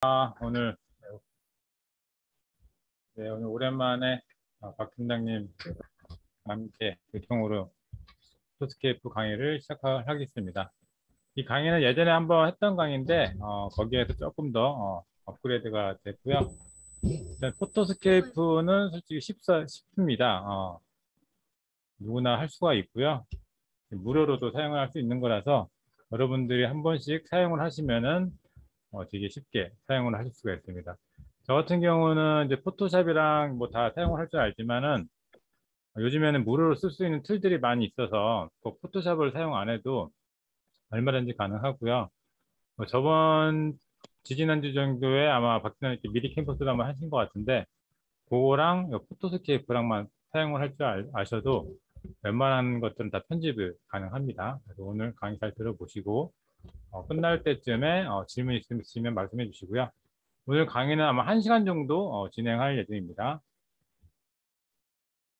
오늘 오늘 오랜만에 박 팀장님 함께 교통으로 포토스케이프 강의를 시작하겠습니다. 이 강의는 예전에 한번 했던 강의인데 거기에서 조금 더 업그레이드가 됐고요. 일단 포토스케이프는 솔직히 쉽습니다. 누구나 할 수가 있고요. 무료로도 사용을 할 수 있는 거라서 여러분들이 한 번씩 사용을 하시면은 되게 쉽게 사용을 하실 수가 있습니다. 저 같은 경우는 이제 포토샵이랑 뭐 다 사용을 할 줄 알지만은 요즘에는 무료로 쓸 수 있는 툴들이 많이 있어서 꼭 포토샵을 사용 안 해도 얼마든지 가능하고요. 저번 지지난주 정도에 아마 박진환 이렇게 미리 캠퍼스를 한번 하신 것 같은데 그거랑 포토스케이프랑만 사용을 할 줄 아셔도 웬만한 것들은 다 편집이 가능합니다. 그래서 오늘 강의 잘 들어보시고 끝날 때쯤에 질문 있으시면 말씀해 주시고요. 오늘 강의는 아마 1시간 정도 진행할 예정입니다.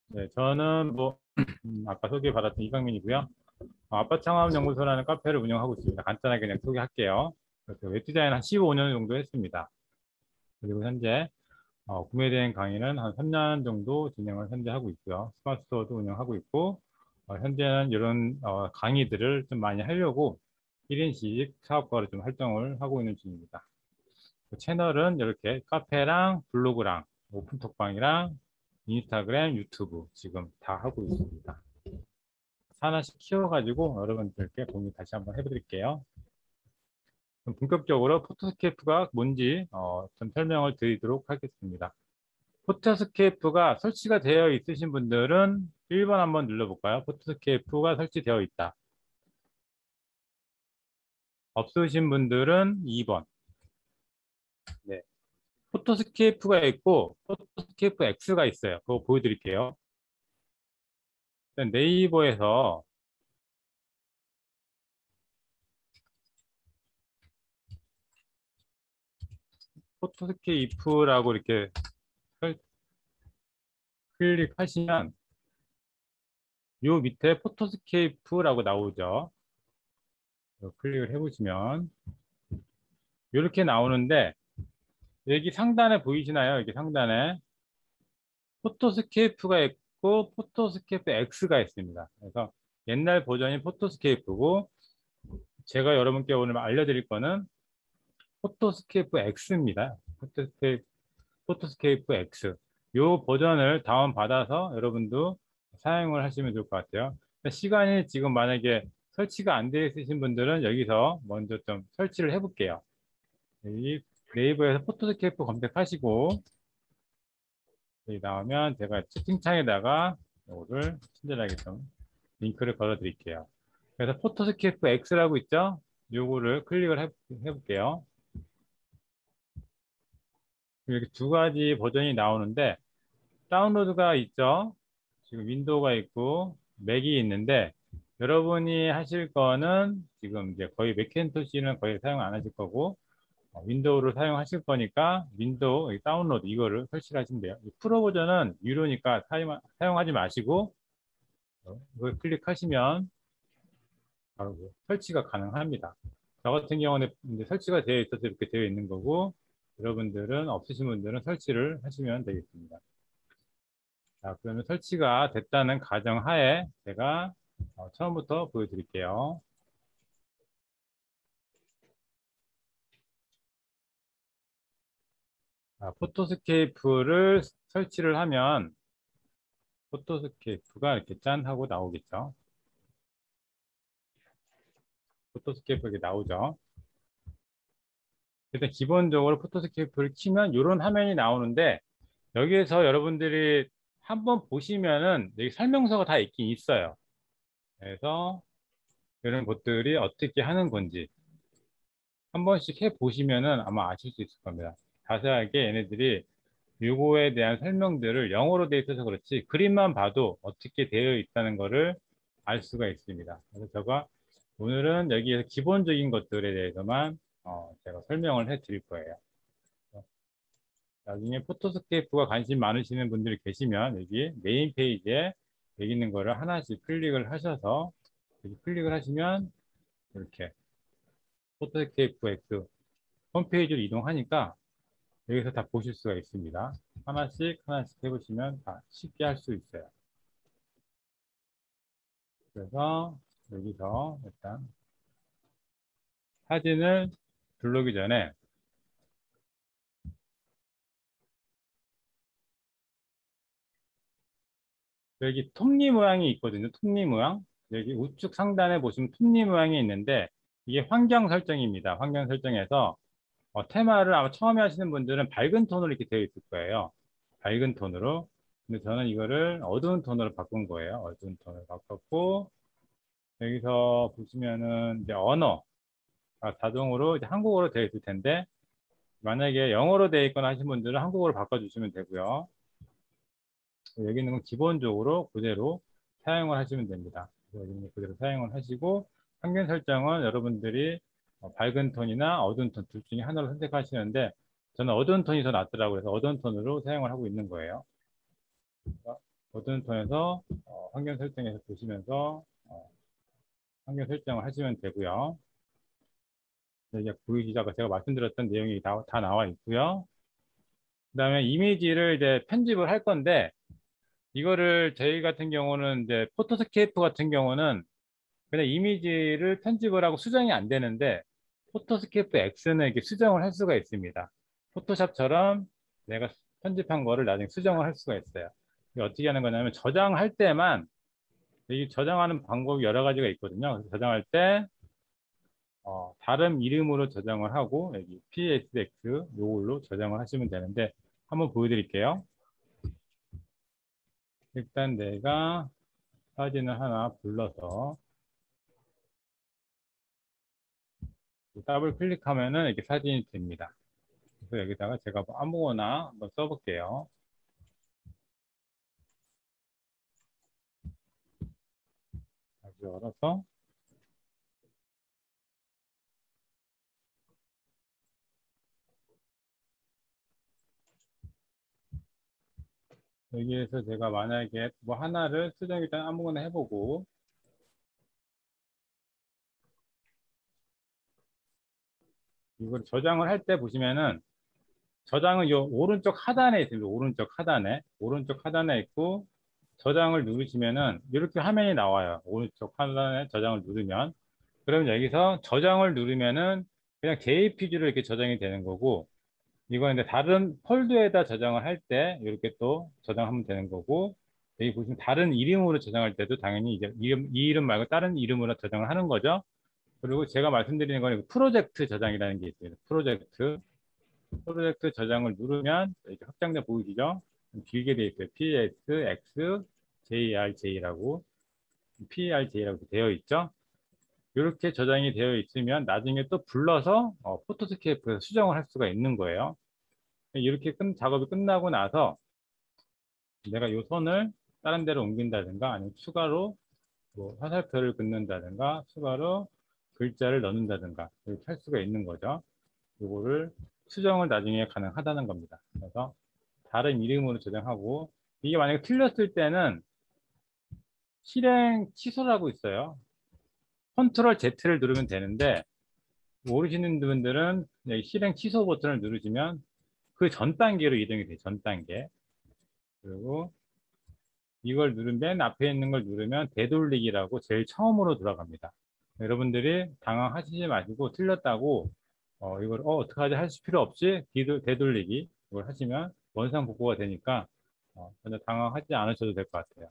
네, 저는 아까 소개받았던 이강민이고요. 아빠창업연구소라는 카페를 운영하고 있습니다. 간단하게 그냥 소개할게요. 그래서 웹디자인 한 15년 정도 했습니다. 그리고 현재 구매대행 강의는 한 3년 정도 진행을 현재 하고 있고요. 스마트 스토어도 운영하고 있고, 현재는 이런 강의들을 좀 많이 하려고 1인씩 사업가로 좀 활동을 하고 있는 중입니다. 그 채널은 이렇게 카페랑 블로그랑 오픈톡방이랑 인스타그램, 유튜브 지금 다 하고 있습니다. 하나씩 키워가지고 여러분들께 공유 다시 한번 해드릴게요. 그럼 본격적으로 포토스케이프가 뭔지 좀 설명을 드리도록 하겠습니다. 포토스케이프가 설치가 되어 있으신 분들은 1번 한번 눌러볼까요? 포토스케이프가 설치되어 있다. 없으신 분들은 2번. 네. 포토스케이프가 있고 포토스케이프 X가 있어요. 그거 보여드릴게요. 일단 네이버에서 포토스케이프라고 이렇게 클릭하시면 요 밑에 포토스케이프라고 나오죠. 클릭을 해보시면 이렇게 나오는데 여기 상단에 보이시나요? 여기 상단에 포토스케이프가 있고 포토스케이프 X가 있습니다. 그래서 옛날 버전이 포토스케이프고 제가 여러분께 오늘 알려드릴 거는 포토스케이프 X입니다. 포토스케이프 X. 요 버전을 다운받아서 여러분도 사용을 하시면 좋을 것 같아요. 시간이 지금 만약에 설치가 안 되어 있으신 분들은 여기서 먼저 좀 설치를 해볼게요. 여기 네이버에서 포토스케이프 검색하시고 여기 나오면 제가 채팅창에다가 이거를 친절하게 좀 링크를 걸어 드릴게요. 그래서 포토스케이프 X라고 있죠? 요거를 클릭을 해볼게요. 이렇게 두 가지 버전이 나오는데 다운로드가 있죠? 지금 윈도우가 있고 맥이 있는데 여러분이 하실 거는 지금 이제 거의 맥킨토시는 거의 사용 안 하실 거고 윈도우를 사용하실 거니까 윈도우 다운로드 이거를 설치를 하시면 돼요. 이 프로 버전은 유료니까 사용하지 마시고 이걸 클릭하시면 바로 설치가 가능합니다. 저 같은 경우는 이제 설치가 되어 있어서 이렇게 되어 있는 거고 여러분들은 없으신 분들은 설치를 하시면 되겠습니다. 자, 그러면 설치가 됐다는 가정하에 제가 처음부터 보여드릴게요. 자, 포토스케이프를 설치를 하면 포토스케이프가 이렇게 짠 하고 나오겠죠. 포토스케이프 이렇게 나오죠. 일단 기본적으로 포토스케이프를 키면 이런 화면이 나오는데 여기에서 여러분들이 한번 보시면은 여기 설명서가 다 있긴 있어요. 그래서 이런 것들이 어떻게 하는 건지 한 번씩 해 보시면은 아마 아실 수 있을 겁니다. 자세하게 얘네들이 요거에 대한 설명들을 영어로 되어 있어서 그렇지 그림만 봐도 어떻게 되어 있다는 거를 알 수가 있습니다. 그래서 제가 오늘은 여기에서 기본적인 것들에 대해서만 제가 설명을 해 드릴 거예요. 나중에 포토스케이프가 관심 많으시는 분들이 계시면 여기 메인 페이지에 여기 있는 거를 하나씩 클릭을 하셔서 여기 클릭을 하시면 이렇게 포토스케이프 X 홈페이지로 이동하니까 여기서 다 보실 수가 있습니다. 하나씩 하나씩 해보시면 다 쉽게 할 수 있어요. 그래서 여기서 일단 사진을 들어오기 전에 여기 톱니 모양이 있거든요. 톱니 모양. 여기 우측 상단에 보시면 톱니 모양이 있는데 이게 환경 설정입니다. 환경 설정에서 테마를 아마 처음에 하시는 분들은 밝은 톤으로 이렇게 되어 있을 거예요. 밝은 톤으로. 근데 저는 이거를 어두운 톤으로 바꾼 거예요. 어두운 톤으로 바꿨고 여기서 보시면은 이제 언어가 자동으로 이제 한국어로 되어 있을 텐데 만약에 영어로 되어 있거나 하신 분들은 한국어로 바꿔주시면 되고요. 여기 있는 건 기본적으로 그대로 사용을 하시면 됩니다. 여기 있는 거 그대로 사용을 하시고 환경 설정은 여러분들이 밝은 톤이나 어두운 톤 둘 중에 하나를 선택하시는데 저는 어두운 톤이 더 낫더라고요. 그래서 어두운 톤으로 사용을 하고 있는 거예요. 그러니까 어두운 톤에서 환경 설정에서 보시면서 환경 설정을 하시면 되고요. 이제 보이시죠? 아까 제가 말씀드렸던 내용이 다 나와 있고요. 그 다음에 이미지를 이제 편집을 할 건데 이거를 저희 같은 경우는 이제 포토스케이프 같은 경우는 그냥 이미지를 편집을 하고 수정이 안 되는데 포토스케이프 X는 이렇게 수정을 할 수가 있습니다. 포토샵처럼 내가 편집한 거를 나중에 수정을 할 수가 있어요. 이게 어떻게 하는 거냐면 저장할 때만 이 저장하는 방법이 여러 가지가 있거든요. 그래서 저장할 때 다른 이름으로 저장을 하고 여기 PSX 요걸로 저장을 하시면 되는데 한번 보여드릴게요. 일단 내가 사진을 하나 불러서 더블 클릭하면은 이렇게 사진이 됩니다. 그래서 여기다가 제가 뭐 아무거나 한번 써볼게요. 다시 열어서 여기에서 제가 만약에 뭐 하나를 수정 일단 아무거나 해보고 이걸 저장을 할 때 보시면은 저장은 요 오른쪽 하단에 있습니다. 오른쪽 하단에 있고 저장을 누르시면은 이렇게 화면이 나와요. 오른쪽 하단에 저장을 누르면 그러면 여기서 저장을 누르면은 그냥 JPG로 이렇게 저장이 되는 거고 이거는 이제 다른 폴더에다 저장을 할 때 이렇게 또 저장하면 되는 거고 여기 보시면 다른 이름으로 저장할 때도 당연히 이제 이 이름 말고 다른 이름으로 저장을 하는 거죠. 그리고 제가 말씀드리는 거는 프로젝트 저장이라는 게 있어요. 프로젝트 저장을 누르면 이렇게 확장돼 보이시죠? 길게 되어 있어요. PSX JRJ라고 PRJ라고 되어 있죠. 이렇게 저장이 되어 있으면 나중에 또 불러서 포토스케이프에서 수정을 할 수가 있는 거예요. 이렇게 작업이 끝나고 나서 내가 이 선을 다른 데로 옮긴다든가 아니면 추가로 뭐 화살표를 긋는다든가 추가로 글자를 넣는다든가 이렇게 할 수가 있는 거죠. 이거를 수정을 나중에 가능하다는 겁니다. 그래서 다른 이름으로 저장하고 이게 만약에 틀렸을 때는 실행 취소라고 있어요. 컨트롤 Z를 누르면 되는데 모르시는 분들은 여기 실행 취소 버튼을 누르시면 그 전 단계로 이동이 돼요. 전 단계. 그리고 이걸 누르면 맨 앞에 있는 걸 누르면 되돌리기라고 제일 처음으로 돌아갑니다. 여러분들이 당황하시지 마시고 틀렸다고 이걸 어떡하지 하실 필요 없이 되돌리기 이걸 하시면 원상복구가 되니까 전혀 당황하지 않으셔도 될 것 같아요.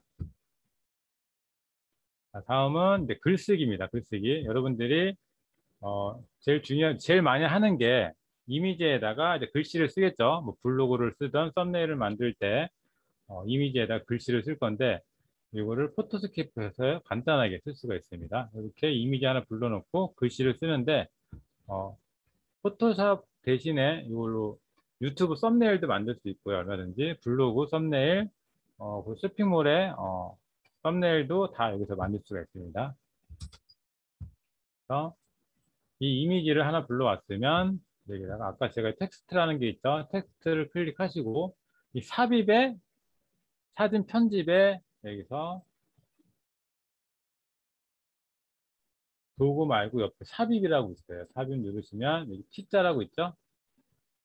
자, 다음은 이제 글쓰기입니다. 글쓰기. 여러분들이 제일 많이 하는 게 이미지에다가 이제 글씨를 쓰겠죠. 뭐 블로그를 쓰던 썸네일을 만들 때 이미지에다 글씨를 쓸 건데 이거를 포토스케이프에서 간단하게 쓸 수가 있습니다. 이렇게 이미지 하나 불러놓고 글씨를 쓰는데 어, 포토샵 대신에 이걸로 유튜브 썸네일도 만들 수 있고요. 얼마든지 블로그 썸네일, 그 쇼핑몰의 썸네일도 다 여기서 만들 수가 있습니다. 그래서 이 이미지를 하나 불러왔으면 여기다가 아까 제가 텍스트라는 게 있죠. 텍스트를 클릭하시고 이 삽입에 사진 편집에 여기서 도구 말고 옆에 삽입이라고 있어요. 삽입 누르시면 여기 T자라고 있죠?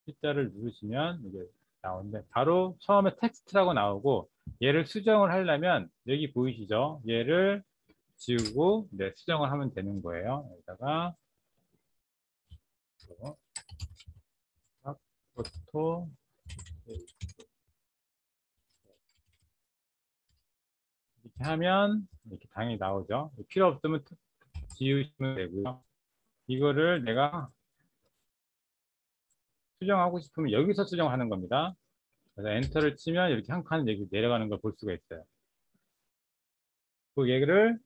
C자를 누르시면 이게 나오는데 바로 처음에 텍스트라고 나오고 얘를 수정을 하려면 여기 보이시죠? 얘를 지우고 네, 수정을 하면 되는 거예요. 여기다가 포토 이렇게 하면 이렇게 당연히 나오죠. 필요 없으면 지우시면 되고요. 이거를 내가 수정하고 싶으면 여기서 수정하는 겁니다. 그래서 엔터를 치면 이렇게 한 칸 여기 내려가는 걸 볼 수가 있어요. 그 얘를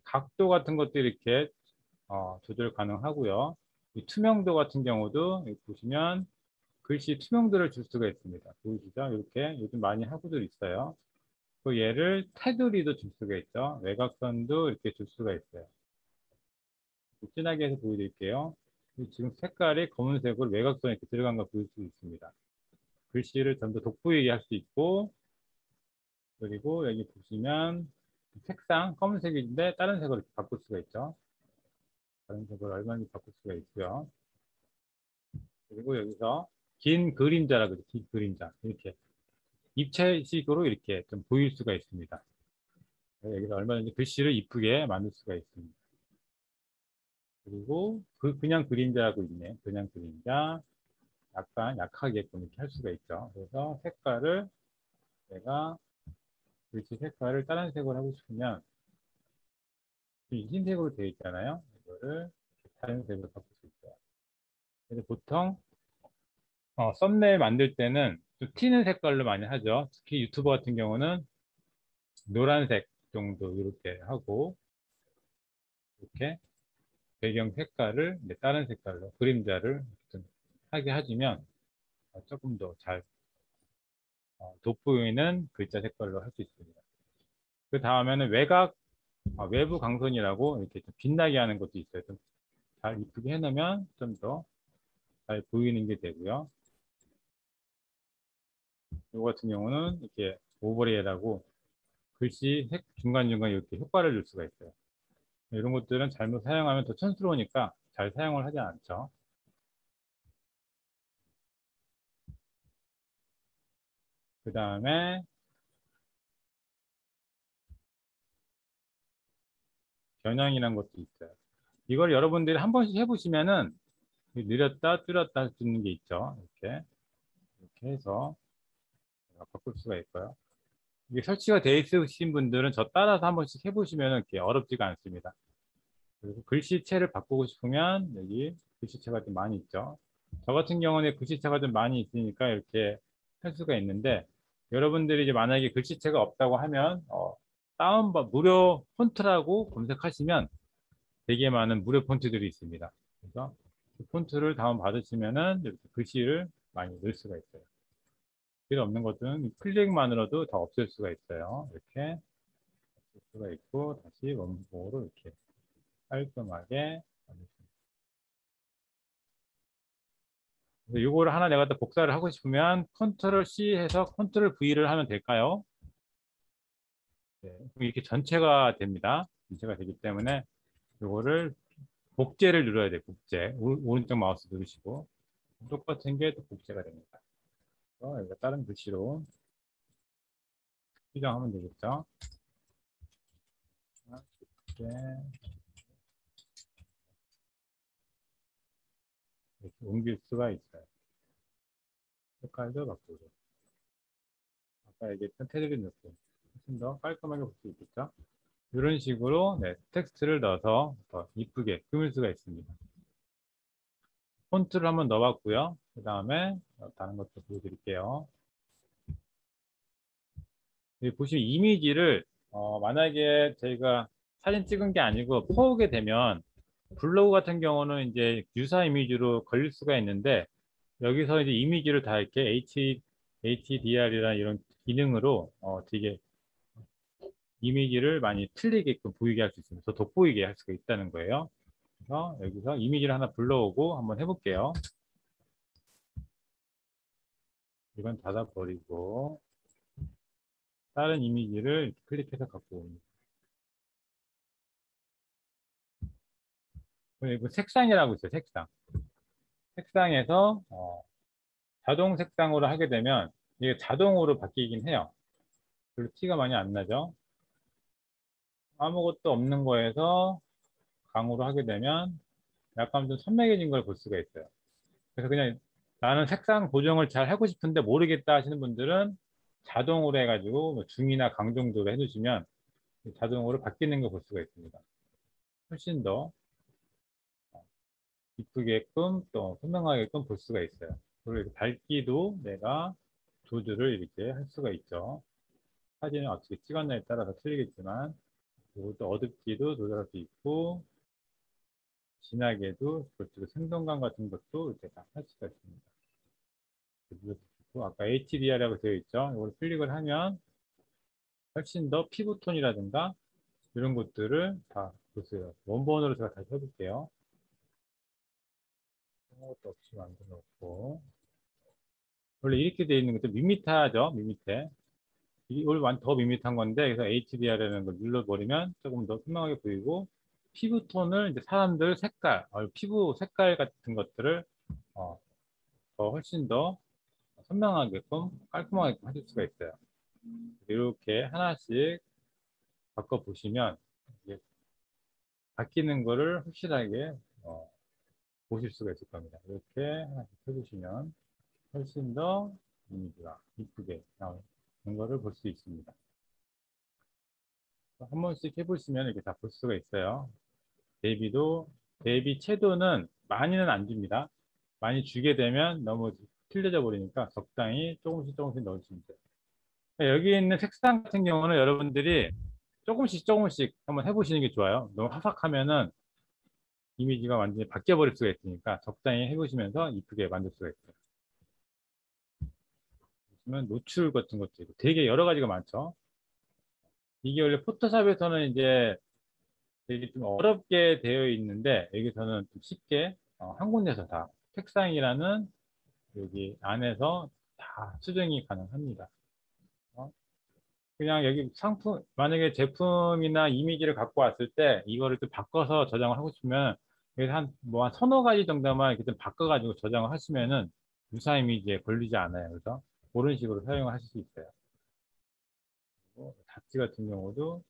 각도 같은 것도 이렇게 조절 가능하고요. 이 투명도 같은 경우도 여기 보시면 글씨 투명도를 줄 수가 있습니다. 보이시죠? 이렇게 요즘 많이 하고들 있어요. 그 얘를 테두리도 줄 수가 있죠. 외곽선도 이렇게 줄 수가 있어요. 진하게 해서 보여드릴게요. 지금 색깔이 검은색으로 외곽선에 이렇게 들어간 걸 보일 수 있습니다. 글씨를 좀 더 돋보이게 할 수 있고, 그리고 여기 보시면 색상 검은색인데 다른 색으로 이렇게 바꿀 수가 있죠. 다른 색으로 얼마든지 바꿀 수가 있고요. 그리고 여기서 긴 그림자라고 그러죠. 긴 그림자. 이렇게 입체식으로 이렇게 좀 보일 수가 있습니다. 여기서 얼마든지 글씨를 이쁘게 만들 수가 있습니다. 그리고 그냥 그림자하고 있네. 그냥 그림자. 약간 약하게끔 이렇게 할 수가 있죠. 그래서 색깔을 내가 글씨 색깔을 다른 색으로 하고 싶으면 흰색으로 되어 있잖아요. 이거를 다른 색으로 바꿀 수 있어요. 그래서 보통 썸네일 만들 때는 좀 튀는 색깔로 많이 하죠. 특히 유튜버 같은 경우는 노란색 정도 이렇게 하고 이렇게 배경 색깔을 다른 색깔로 그림자를 좀 하게 해주면 조금 더 잘 돋보이는 글자 색깔로 할 수 있습니다. 그 다음에는 외부 강선이라고 이렇게 좀 빛나게 하는 것도 있어요. 좀 잘 이쁘게 해놓으면 좀 더 잘 보이는 게 되고요. 이거 같은 경우는 이렇게 오버레이라고 글씨 중간중간 이렇게 효과를 줄 수가 있어요. 이런 것들은 잘못 사용하면 더 촌스러우니까 잘 사용을 하지 않죠. 그 다음에 겨냥이라는 것도 있어요. 이걸 여러분들이 한 번씩 해보시면은 늘렸다 줄였다 할 수 있는 게 있죠. 이렇게 해서 바꿀 수가 있고요. 이게 설치가 돼 있으신 분들은 저 따라서 한 번씩 해보시면 이렇게 어렵지가 않습니다. 그리고 글씨체를 바꾸고 싶으면 여기 글씨체가 좀 많이 있죠. 저 같은 경우는 글씨체가 좀 많이 있으니까 이렇게 할 수가 있는데 여러분들이 이제 만약에 글씨체가 없다고 하면 무료 폰트라고 검색하시면 되게 많은 무료 폰트들이 있습니다. 그래서 그 폰트를 다운 받으시면은 이렇게 글씨를 많이 넣을 수가 있어요. 필요 없는 것들은 클릭만으로도 다 없앨 수가 있어요. 이렇게 없앨 수가 있고 다시 원본으로 이렇게 깔끔하게 이거를 하나 내가 더 복사를 하고 싶으면 컨트롤 C 해서 컨트롤 V를 하면 될까요? 네, 이렇게 전체가 됩니다. 전체가 되기 때문에 이거를 복제를 눌러야 돼요. 복제. 오른쪽 마우스 누르시고 똑같은 게 또 복제가 됩니다. 그래서 여기가 다른 글씨로 수정하면 되겠죠. 이렇게 옮길 수가 있어요. 색깔도 바꾸고 아까 얘기했던 테두리 넣고 훨씬 더 깔끔하게 볼 수 있겠죠. 이런 식으로 텍스트를 넣어서 더 이쁘게 꾸밀 수가 있습니다. 폰트를 한번 넣어봤고요. 그 다음에 다른 것도 보여드릴게요. 여기 보시면 이미지를 만약에 저희가 사진 찍은 게 아니고 퍼오게 되면 블로그 같은 경우는 이제 유사 이미지로 걸릴 수가 있는데 여기서 이제 이미지를 다 이렇게 HDR이라는 이런 기능으로 되게 이미지를 많이 틀리게끔 보이게 할 수 있습니다. 더 돋보이게 할 수가 있다는 거예요. 그래서 여기서 이미지를 하나 불러오고 한번 해볼게요. 이건 닫아버리고 다른 이미지를 클릭해서 갖고 옵니다. 그리고 색상이라고 있어요. 색상. 색상에서 자동 색상으로 하게 되면 이게 자동으로 바뀌긴 해요. 별로 티가 많이 안 나죠. 아무것도 없는 거에서 강으로 하게 되면 약간 좀 선명해진 걸 볼 수가 있어요. 그래서 그냥 나는 색상 조정을 잘 하고 싶은데 모르겠다 하시는 분들은 자동으로 해가지고 뭐 중이나 강 정도로 해주시면 자동으로 바뀌는 걸 볼 수가 있습니다. 훨씬 더 이쁘게끔 또 선명하게끔 볼 수가 있어요. 그리고 밝기도 내가 조절을 이렇게 할 수가 있죠. 사진을 어떻게 찍었냐에 따라서 틀리겠지만 이것도 어둡기도 조절할 수 있고 진하게도 그쪽에 생동감 같은 것도 이렇게 다 할 수가 있습니다. 아까 HDR이라고 되어 있죠. 이걸 클릭을 하면 훨씬 더 피부톤이라든가 이런 것들을 다 보세요. 원본으로 제가 다시 해볼게요. 아무것도 없이 만들어 놓고 원래 이렇게 되어 있는 것도 밋밋하죠. 밋밋해. 이걸 더 밋밋한 건데 그래서 HDR이라는 걸 눌러버리면 조금 더 선명하게 보이고 피부톤을 이제 사람들 색깔, 피부 색깔 같은 것들을 어, 더 훨씬 더 선명하게끔 깔끔하게 하실 수가 있어요. 이렇게 하나씩 바꿔보시면 이제 바뀌는 거를 확실하게 보실 수가 있을 겁니다. 이렇게 하나씩 해주시면 훨씬 더 이미지가 이쁘게 나오는 거를 볼 수 있습니다. 한 번씩 해보시면 이렇게 다 볼 수가 있어요. 대비 채도는 많이는 안 줍니다. 많이 주게 되면 너무 틀려져 버리니까 적당히 조금씩 넣어주시면 돼요. 여기 있는 색상 같은 경우는 여러분들이 조금씩 한번 해보시는 게 좋아요. 너무 화삭하면은 이미지가 완전히 바뀌어 버릴 수가 있으니까 적당히 해보시면서 이쁘게 만들 수가 있어요. 보시면 노출 같은 것도 있고 되게 여러 가지가 많죠. 이게 원래 포토샵에서는 이제 되게 좀 어렵게 되어 있는데 여기서는 좀 쉽게 한 군데서 다 색상이라는 여기 안에서 다 수정이 가능합니다. 그냥 여기 상품 만약에 제품이나 이미지를 갖고 왔을 때 이거를 좀 바꿔서 저장을 하고 싶으면 여기 한 서너 가지 정도만 이렇게 좀 바꿔가지고 저장을 하시면은 유사 이미지에 걸리지 않아요. 그래서 그런 식으로 사용을 하실 수 있어요. 그리고 잡지 같은 경우도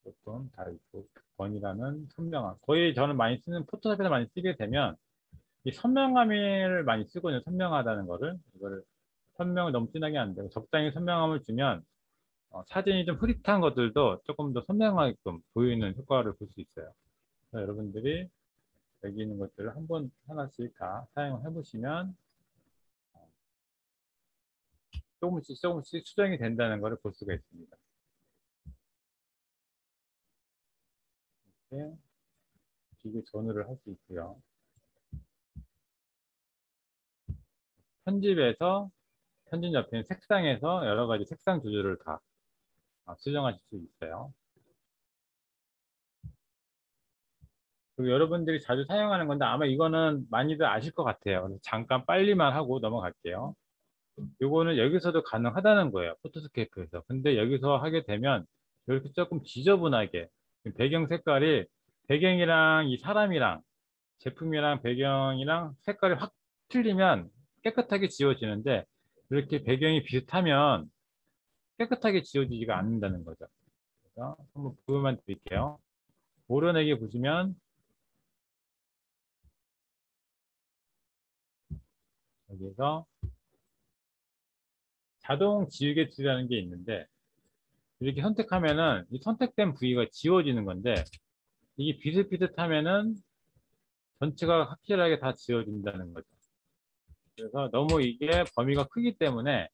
조금 다 있고 번이라는 선명함 거의 저는 많이 쓰는 포토샵에서 많이 쓰게 되면 이 선명함을 많이 쓰거든요. 선명하다는 거를 이거를 선명을 너무 진하게 안 되고 적당히 선명함을 주면 사진이 좀 흐릿한 것들도 조금 더 선명하게끔 보이는 효과를 볼 수 있어요. 그래서 여러분들이 여기 있는 것들을 한번 하나씩 다 사용해 보시면 조금씩 수정이 된다는 것을 볼 수가 있습니다. 이렇게 비교 전후를 할 수 있고요. 편집 옆에 있는 색상에서 여러 가지 색상 조절을 다 수정하실 수 있어요. 그리고 여러분들이 자주 사용하는 건데 아마 이거는 많이들 아실 것 같아요. 그래서 잠깐 빨리만 하고 넘어갈게요. 요거는 여기서도 가능하다는 거예요. 포토스케이프에서. 근데 여기서 하게 되면 이렇게 조금 지저분하게 배경 색깔이 배경이랑 이 사람이랑 제품이랑 배경이랑 색깔이 확 틀리면 깨끗하게 지워지는데 이렇게 배경이 비슷하면 깨끗하게 지워지지가 않는다는 거죠. 그래서 한번 보여만 드릴게요. 오른에게 보시면 여기서 자동 지우개 툴이라는 게 있는데 이렇게 선택하면은 이 선택된 부위가 지워지는 건데 이게 비슷비슷하면은 전체가 확실하게 다 지워진다는 거죠. 그래서 너무 이게 범위가 크기 때문에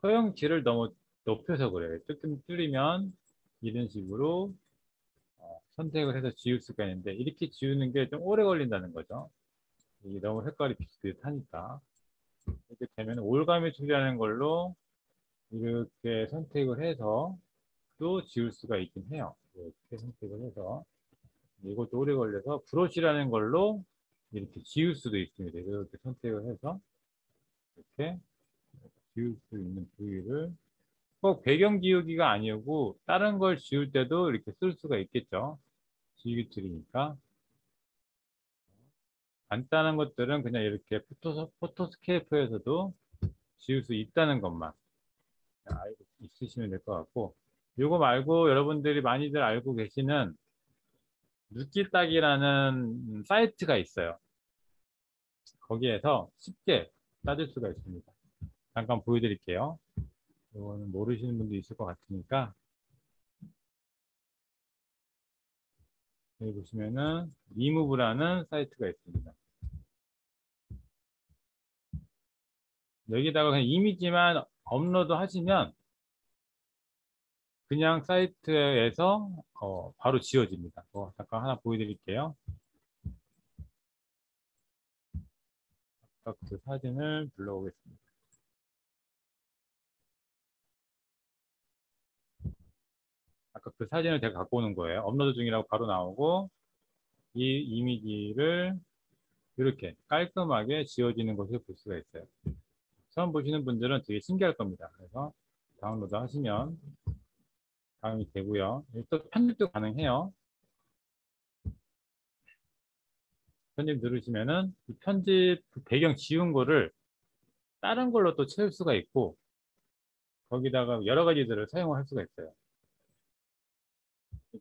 허용치를 너무 높여서 그래요. 조금 줄이면 이런 식으로 선택을 해서 지울 수가 있는데 이렇게 지우는 게 좀 오래 걸린다는 거죠. 이게 너무 색깔이 비슷비슷하니까 이렇게 되면 올가미 툴이라는 걸로 이렇게 선택을 해서 또 지울 수가 있긴 해요. 이렇게 선택을 해서 이것도 오래 걸려서 브러쉬라는 걸로 이렇게 지울 수도 있습니다. 이렇게 선택을 해서 이렇게 지울 수 있는 부위를 꼭 배경 지우기가 아니고 다른 걸 지울 때도 이렇게 쓸 수가 있겠죠. 지우개 툴이니까 간단한 것들은 그냥 이렇게 포토스케이프에서도 지울 수 있다는 것만 알고 있으시면 될 것 같고, 이거 말고 여러분들이 많이들 알고 계시는 누끼딱이라는 사이트가 있어요. 거기에서 쉽게 따질 수가 있습니다. 잠깐 보여드릴게요. 이거는 모르시는 분도 있을 것 같으니까, 여기 보시면은 리무브라는 사이트가 있습니다. 여기다가 그냥 이미지만 업로드 하시면 그냥 사이트에서 바로 지워집니다. 잠깐 하나 보여드릴게요. 아까 그 사진을 불러오겠습니다. 아까 그 사진을 제가 갖고 오는 거예요. 업로드 중이라고 바로 나오고, 이 이미지를 이렇게 깔끔하게 지워지는 것을 볼 수가 있어요. 처음 보시는 분들은 되게 신기할 겁니다. 그래서 다운로드 하시면 다운이 되고요. 또 편집도 가능해요. 편집 누르시면은 이 편집 배경 지운 거를 다른 걸로 또 채울 수가 있고, 거기다가 여러 가지들을 사용할 수가 있어요.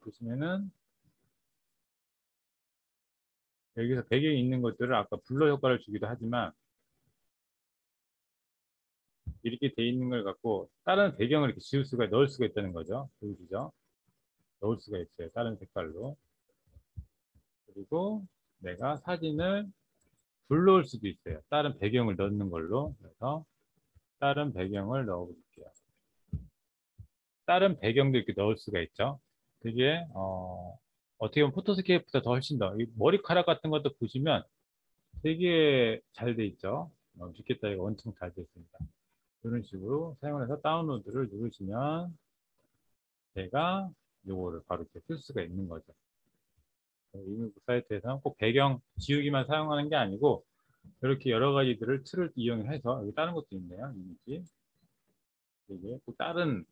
보시면은 여기서 배경이 있는 것들을 아까 블러 효과를 주기도 하지만, 이렇게 돼 있는 걸 갖고 다른 배경을 이렇게 지울 수가 넣을 수가 있다는 거죠. 보이시죠? 넣을 수가 있어요. 다른 색깔로. 그리고 내가 사진을 불러올 수도 있어요. 다른 배경을 넣는 걸로. 그래서 다른 배경을 넣어 볼게요. 다른 배경도 이렇게 넣을 수가 있죠. 되게 어떻게 보면 포토스케이프보다 더 훨씬 더 머리카락 같은 것도 보시면 되게 잘 돼 있죠. 뷰게타이가 엄청 잘 돼 있습니다. 이런 식으로 사용을 해서 다운로드를 누르시면 제가 요거를 바로 이렇게 쓸 수가 있는 거죠. 이미부 사이트에서는 꼭 배경 지우기만 사용하는 게 아니고 이렇게 여러 가지들을 틀을 이용해서, 여기 다른 것도 있네요. 이미지. 이게 또 다른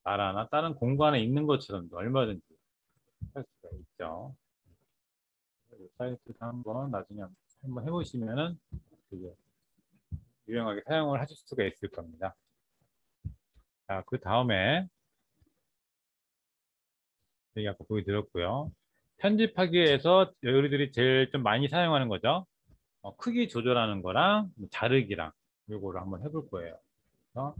나라나 다른 공간에 있는 것처럼도 얼마든지 할 수가 있죠. 이 사이트도 한번 나중에 한번 해보시면은 되게 유용하게 사용을 하실 수가 있을 겁니다. 자, 그 다음에 여기 아까 보여드렸고요. 편집하기 위해서 여러분들이 제일 좀 많이 사용하는 거죠. 크기 조절하는 거랑 자르기랑 요거를 한번 해볼 거예요. 그래서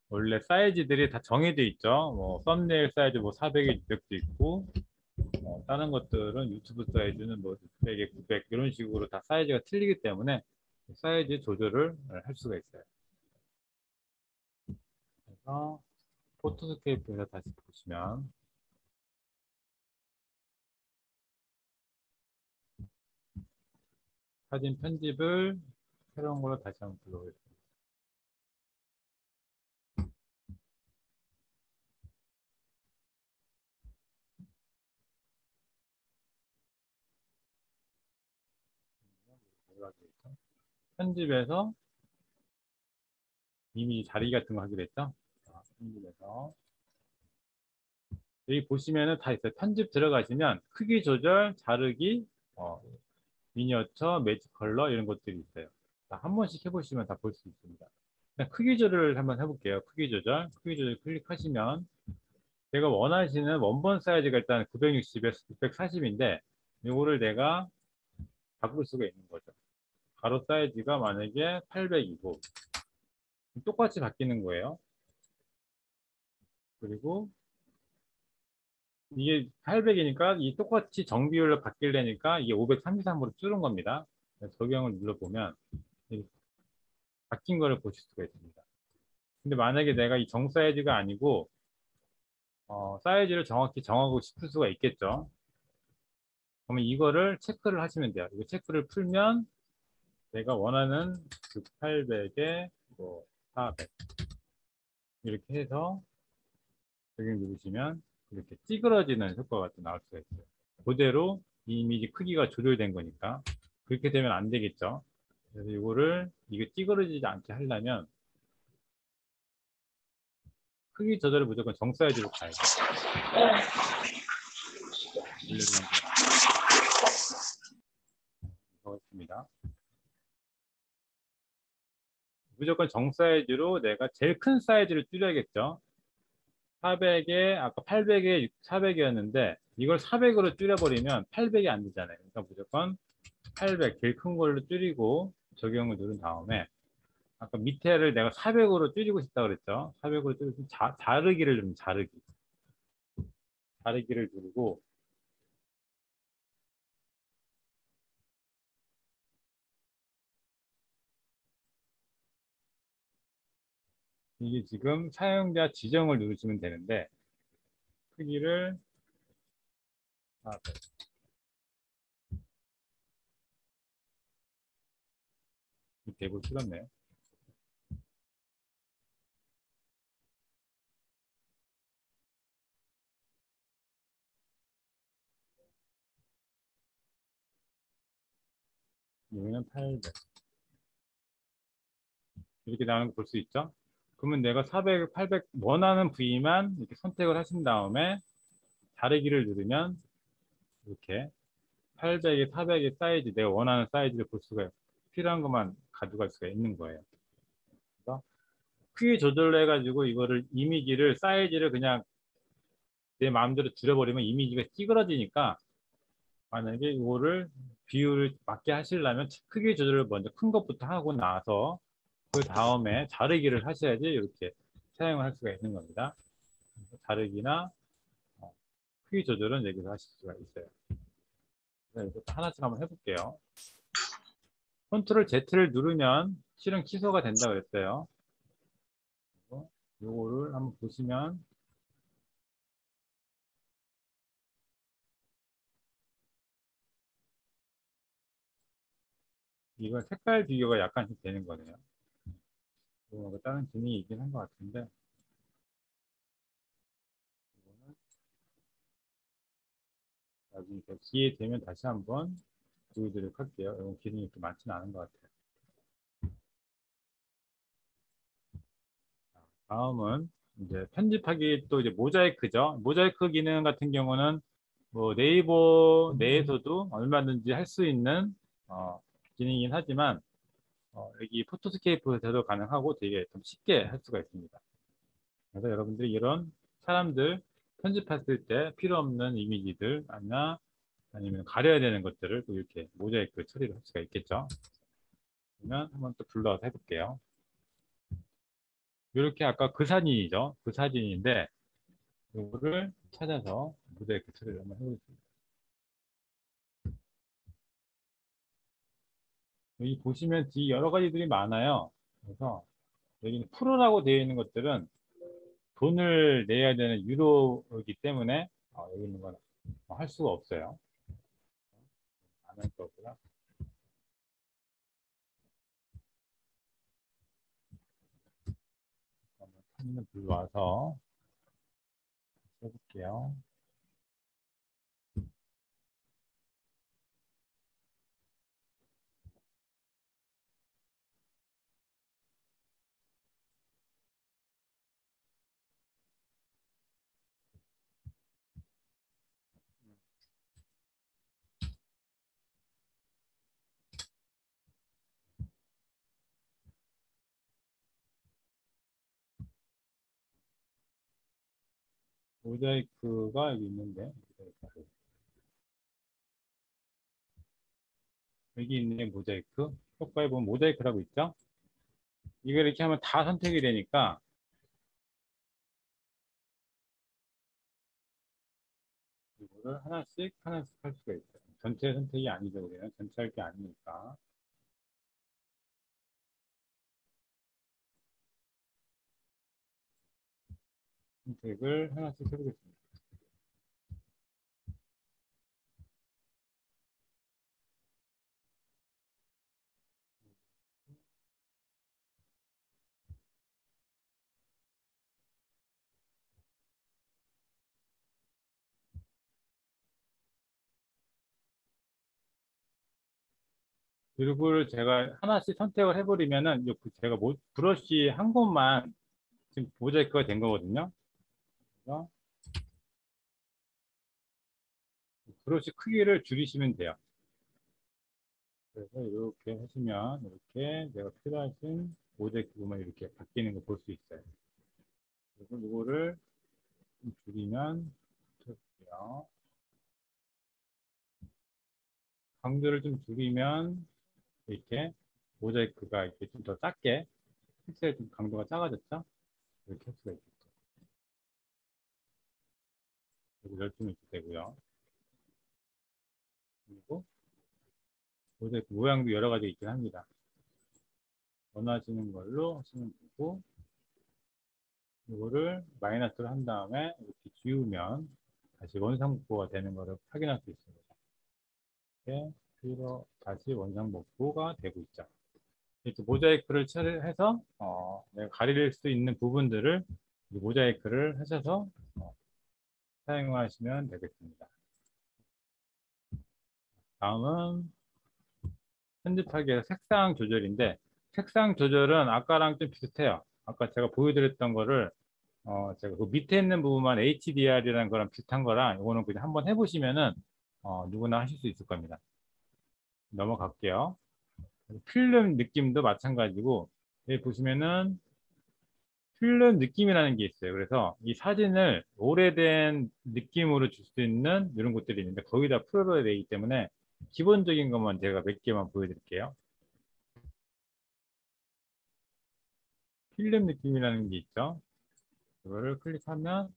원래 사이즈들이 다 정해져 있죠. 뭐 썸네일 사이즈 뭐 400에 600도 있고, 다른 것들은 유튜브 사이즈는 뭐 600에 900 이런 식으로 다 사이즈가 틀리기 때문에 사이즈 조절을 할 수가 있어요. 그래서 포토스케이프에서 다시 보시면 사진 편집을 새로운 걸로 다시 한번 불러보겠습니다. 편집에서 이미 자리 같은 거 하기로 했죠. 편집에서 여기 보시면은 다 있어요. 편집 들어가시면 크기 조절, 자르기, 미니어처, 매직 컬러 이런 것들이 있어요. 한 번씩 해보시면 다 볼 수 있습니다. 크기 조절을 한번 해볼게요. 크기 조절. 크기 조절 클릭하시면 제가 원하시는 원본 사이즈가 일단 960에서 640인데 이거를 내가 바꿀 수가 있는 거죠. 가로 사이즈가 만약에 800이고 똑같이 바뀌는 거예요. 그리고 이게 800이니까 이 똑같이 정비율로 바뀌려니까 이게 533으로 줄은 겁니다. 적용을 눌러보면 바뀐 거를 보실 수가 있습니다. 근데 만약에 내가 이 정 사이즈가 아니고 사이즈를 정확히 정하고 싶을 수가 있겠죠. 그러면 이거를 체크를 하시면 돼요. 이거 체크를 풀면 내가 원하는 그 800에 뭐 400 이렇게 해서 적용 누르시면 이렇게 찌그러지는 효과가 또 나올 수가 있어요. 그대로 이 이미지 크기가 조절된 거니까 그렇게 되면 안 되겠죠. 그래서 이거를 이게 찌그러지지 않게 하려면 크기 조절을 무조건 정 사이즈로 가야 돼요. 하겠습니다. 무조건 정 사이즈로 내가 제일 큰 사이즈를 줄여야겠죠. 400에 아까 800에 400이었는데 이걸 400으로 줄여버리면 800이 안 되잖아요. 그러니까 무조건 800 제일 큰 걸로 줄이고 적용을 누른 다음에 아까 밑에를 내가 400으로 줄이고 싶다 그랬죠. 400으로 줄이고 자르기를 누르면 자르기를 누르고 이게 지금 사용자 지정을 누르시면 되는데 크기를 대부 줄었네요. 여기는 800 이렇게 나오는 거 볼 수 있죠. 그러면 내가 400, 800 원하는 부위만 이렇게 선택을 하신 다음에 자르기를 누르면 이렇게 800에 400의 사이즈 내가 원하는 사이즈를 볼 수가 필요한 것만 가져갈 수가 있는 거예요. 그래서 크기 조절을 해가지고 이거를 이미지를 사이즈를 그냥 내 마음대로 줄여버리면 이미지가 찌그러지니까 만약에 이거를 비율을 맞게 하시려면 크기 조절을 먼저 큰 것부터 하고 나서 그 다음에 자르기를 하셔야지 이렇게 사용을 할 수가 있는 겁니다. 자르기나 크기 조절은 여기서 하실 수가 있어요. 그래서 하나씩 한번 해볼게요. 컨트롤 Z를 누르면 실행 취소가 된다 그랬어요. 요거를 한번 보시면 이건 색깔 비교가 약간씩 되는 거네요. 뭐 다른 기능이 있긴 한 것 같은데 이거는 나중에 기회 되면 다시 한번 보여드리도록 할게요. 이건 기능이 그렇게 많지는 않은 것 같아요. 다음은 이제 편집하기 또 이제 모자이크죠. 모자이크 기능 같은 경우는 뭐 네이버 내에서도 얼마든지 할 수 있는 기능이긴 하지만 여기 포토스케이프에서도 가능하고 되게 좀 쉽게 할 수가 있습니다. 그래서 여러분들이 이런 사람들 편집했을 때 필요 없는 이미지들 아니면 가려야 되는 것들을 또 이렇게 모자이크 처리를 할 수가 있겠죠. 그러면 한번 또 불러서 해볼게요. 이렇게 아까 그 사진이죠. 그 사진인데 이거를 찾아서 모자이크 처리를 한번 해보겠습니다. 여기 보시면 뒤 여러 가지들이 많아요. 그래서 여기는 프로라고 되어 있는 것들은 돈을 내야 되는 유료이기 때문에 여기 있는 건 할 수가 없어요. 안 할 거고요. 사진을 불러와서 해볼게요. 모자이크가 여기 있는데 여기 있는 모자이크 효과에 보면 모자이크라고 있죠. 이거 이렇게 하면 다 선택이 되니까 이거를 하나씩 하나씩 할 수가 있어요. 전체 선택이 아니죠. 우리는 전체 할 게 아니니까 선택을 하나씩 해보겠습니다. 그리고 제가 하나씩 선택을 해버리면은 제가 브러쉬 한 곳만 지금 모자이크가 된 거거든요. 그래서 브러쉬 크기를 줄이시면 돼요. 그래서 이렇게 하시면 이렇게 내가 필요하신 모자이크 부분만 이렇게 바뀌는 거 볼 수 있어요. 그리고 이거를 좀 줄이면 좋고요. 강도를 좀 줄이면 이렇게 모자이크가 이렇게 좀 더 작게 픽셀 좀 강도가 작아졌죠? 이렇게 할 수가 있겠죠. 그리고 열중이 되고요. 그리고 모자이크 모양도 여러 가지 있긴 합니다. 원하시는 걸로 하시면 되고, 이거를 마이너스를 한 다음에 이렇게 지우면 다시 원상복구가 되는 것을 확인할 수 있습니다. 이렇게 뒤로 다시 원상복구가 되고 있죠. 이렇게 모자이크를 처리해서 내가 가릴 수 있는 부분들을 모자이크를 하셔서 사용하시면 되겠습니다. 다음은 편집하기에서 색상 조절인데, 색상 조절은 아까랑 좀 비슷해요. 아까 제가 보여드렸던 거를 제가 그 밑에 있는 부분만 HDR이라는 거랑 비슷한 거랑 이거는 그냥 한번 해보시면은 누구나 하실 수 있을 겁니다. 넘어갈게요. 필름 느낌도 마찬가지고 여기 보시면은 필름 느낌이라는 게 있어요. 그래서 이 사진을 오래된 느낌으로 줄 수 있는 이런 것들이 있는데 거의 다 프로로 되어 있기 때문에 기본적인 것만 제가 몇 개만 보여드릴게요. 필름 느낌이라는 게 있죠. 이거를 클릭하면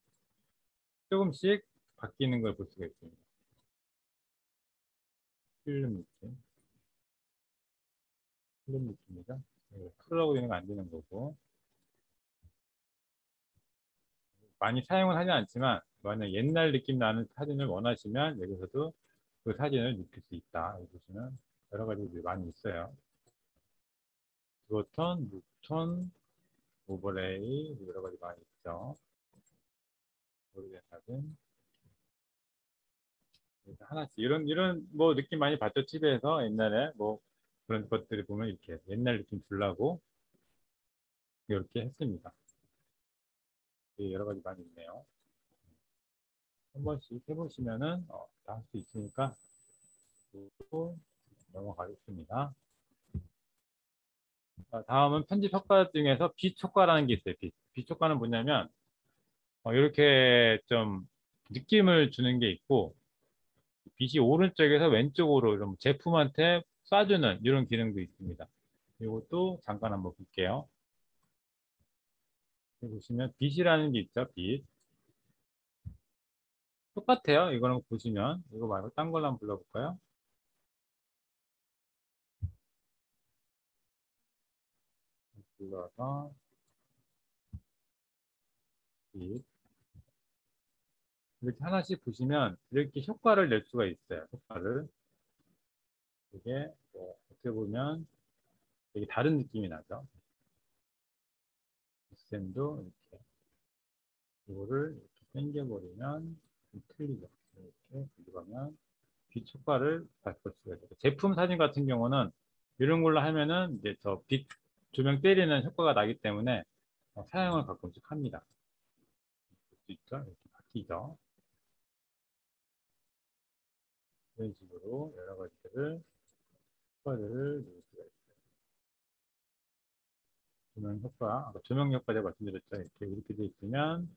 조금씩 바뀌는 걸 볼 수가 있습니다. 필름 느낌. 필름 느낌이죠. 프로라고 되는 거 안 되는 거고. 많이 사용은 하지 않지만 만약 옛날 느낌 나는 사진을 원하시면 여기서도 그 사진을 느낄 수 있다. 여기 보시면 여러 가지 많이 있어요. 두어톤, 묵톤, 오버레이 여러 가지 많이 있죠. 오래된 사진 하나씩 이런 뭐 느낌 많이 봤죠. 집에서 옛날에 뭐 그런 것들을 보면 이렇게 옛날 느낌 주려고 이렇게 했습니다. 여러 가지 많이 있네요. 한 번씩 해보시면은 다 할 수 있으니까 또 넘어가겠습니다. 자, 다음은 편집 효과 중에서 빛 효과라는 게 있어요. 빛 효과는 뭐냐면 이렇게 좀 느낌을 주는 게 있고 빛이 오른쪽에서 왼쪽으로 좀 제품한테 쏴주는 이런 기능도 있습니다. 이것도 잠깐 한번 볼게요. 여기 보시면 빛이라는 게 있죠. 빛. 똑같아요. 이거는 보시면 이거 말고 딴 걸로 한번 불러볼까요? 불러서 빛. 이렇게 하나씩 보시면 이렇게 효과를 낼 수가 있어요. 효과를. 이게 뭐 어떻게 보면 되게 다른 느낌이 나죠. 빗샘도 이렇게 이거를 이렇게 당겨버리면 좀 틀리죠. 이렇게 들어가면 빛 효과를 볼 수가 있어요. 제품 사진 같은 경우는 이런 걸로 하면은 이제 저 빛 조명 때리는 효과가 나기 때문에 사용을 가끔씩 합니다. 볼 수 있죠? 이렇게 바뀌죠. 이런 식으로 여러 가지들을 효과를 낼 수가 있어요. 조명 효과, 아까 조명 효과 제가 말씀드렸죠. 이렇게 돼 있으면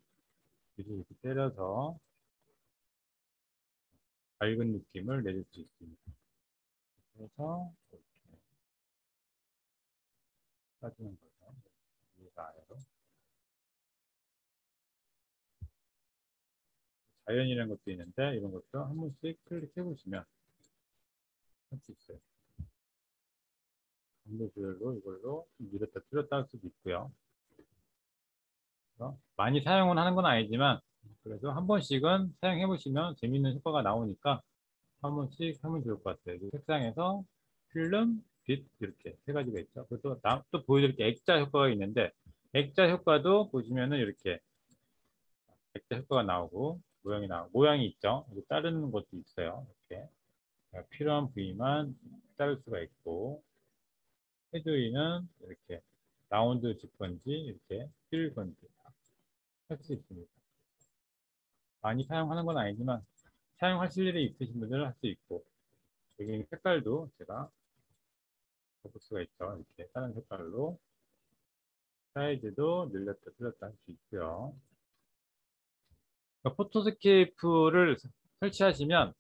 이렇게 때려서 밝은 느낌을 내줄 수 있습니다. 그래서 이렇게 따지는 거죠. 위가 아래로. 자연이라는 것도 있는데 이런 것도 한 번씩 클릭해 보시면 할 수 있어요. 강도 조절로 이걸로 밀었다 줄였다 할 수도 있고요. 많이 사용은 하는 건 아니지만 그래도 한 번씩은 사용해 보시면 재밌는 효과가 나오니까 한 번씩 하면 좋을 것 같아요. 색상에서 필름, 빛 이렇게 세 가지가 있죠. 그래서 또 보여드릴 게 액자 효과가 있는데 액자 효과도 보시면은 이렇게 액자 효과가 나오고 모양이 있죠. 자르는 것도 있어요. 이렇게 필요한 부위만 자를 수가 있고 테두리는 이렇게 라운드 집 건지 이렇게 뜰 건지 할 수 있습니다. 많이 사용하는 건 아니지만 사용하실 일이 있으신 분들은 할 수 있고 여기 색깔도 제가 바꿀 수가 있죠. 이렇게 다른 색깔로 사이즈도 늘렸다 줄였다 할 수 있고요. 그러니까 포토스케이프를 설치하시면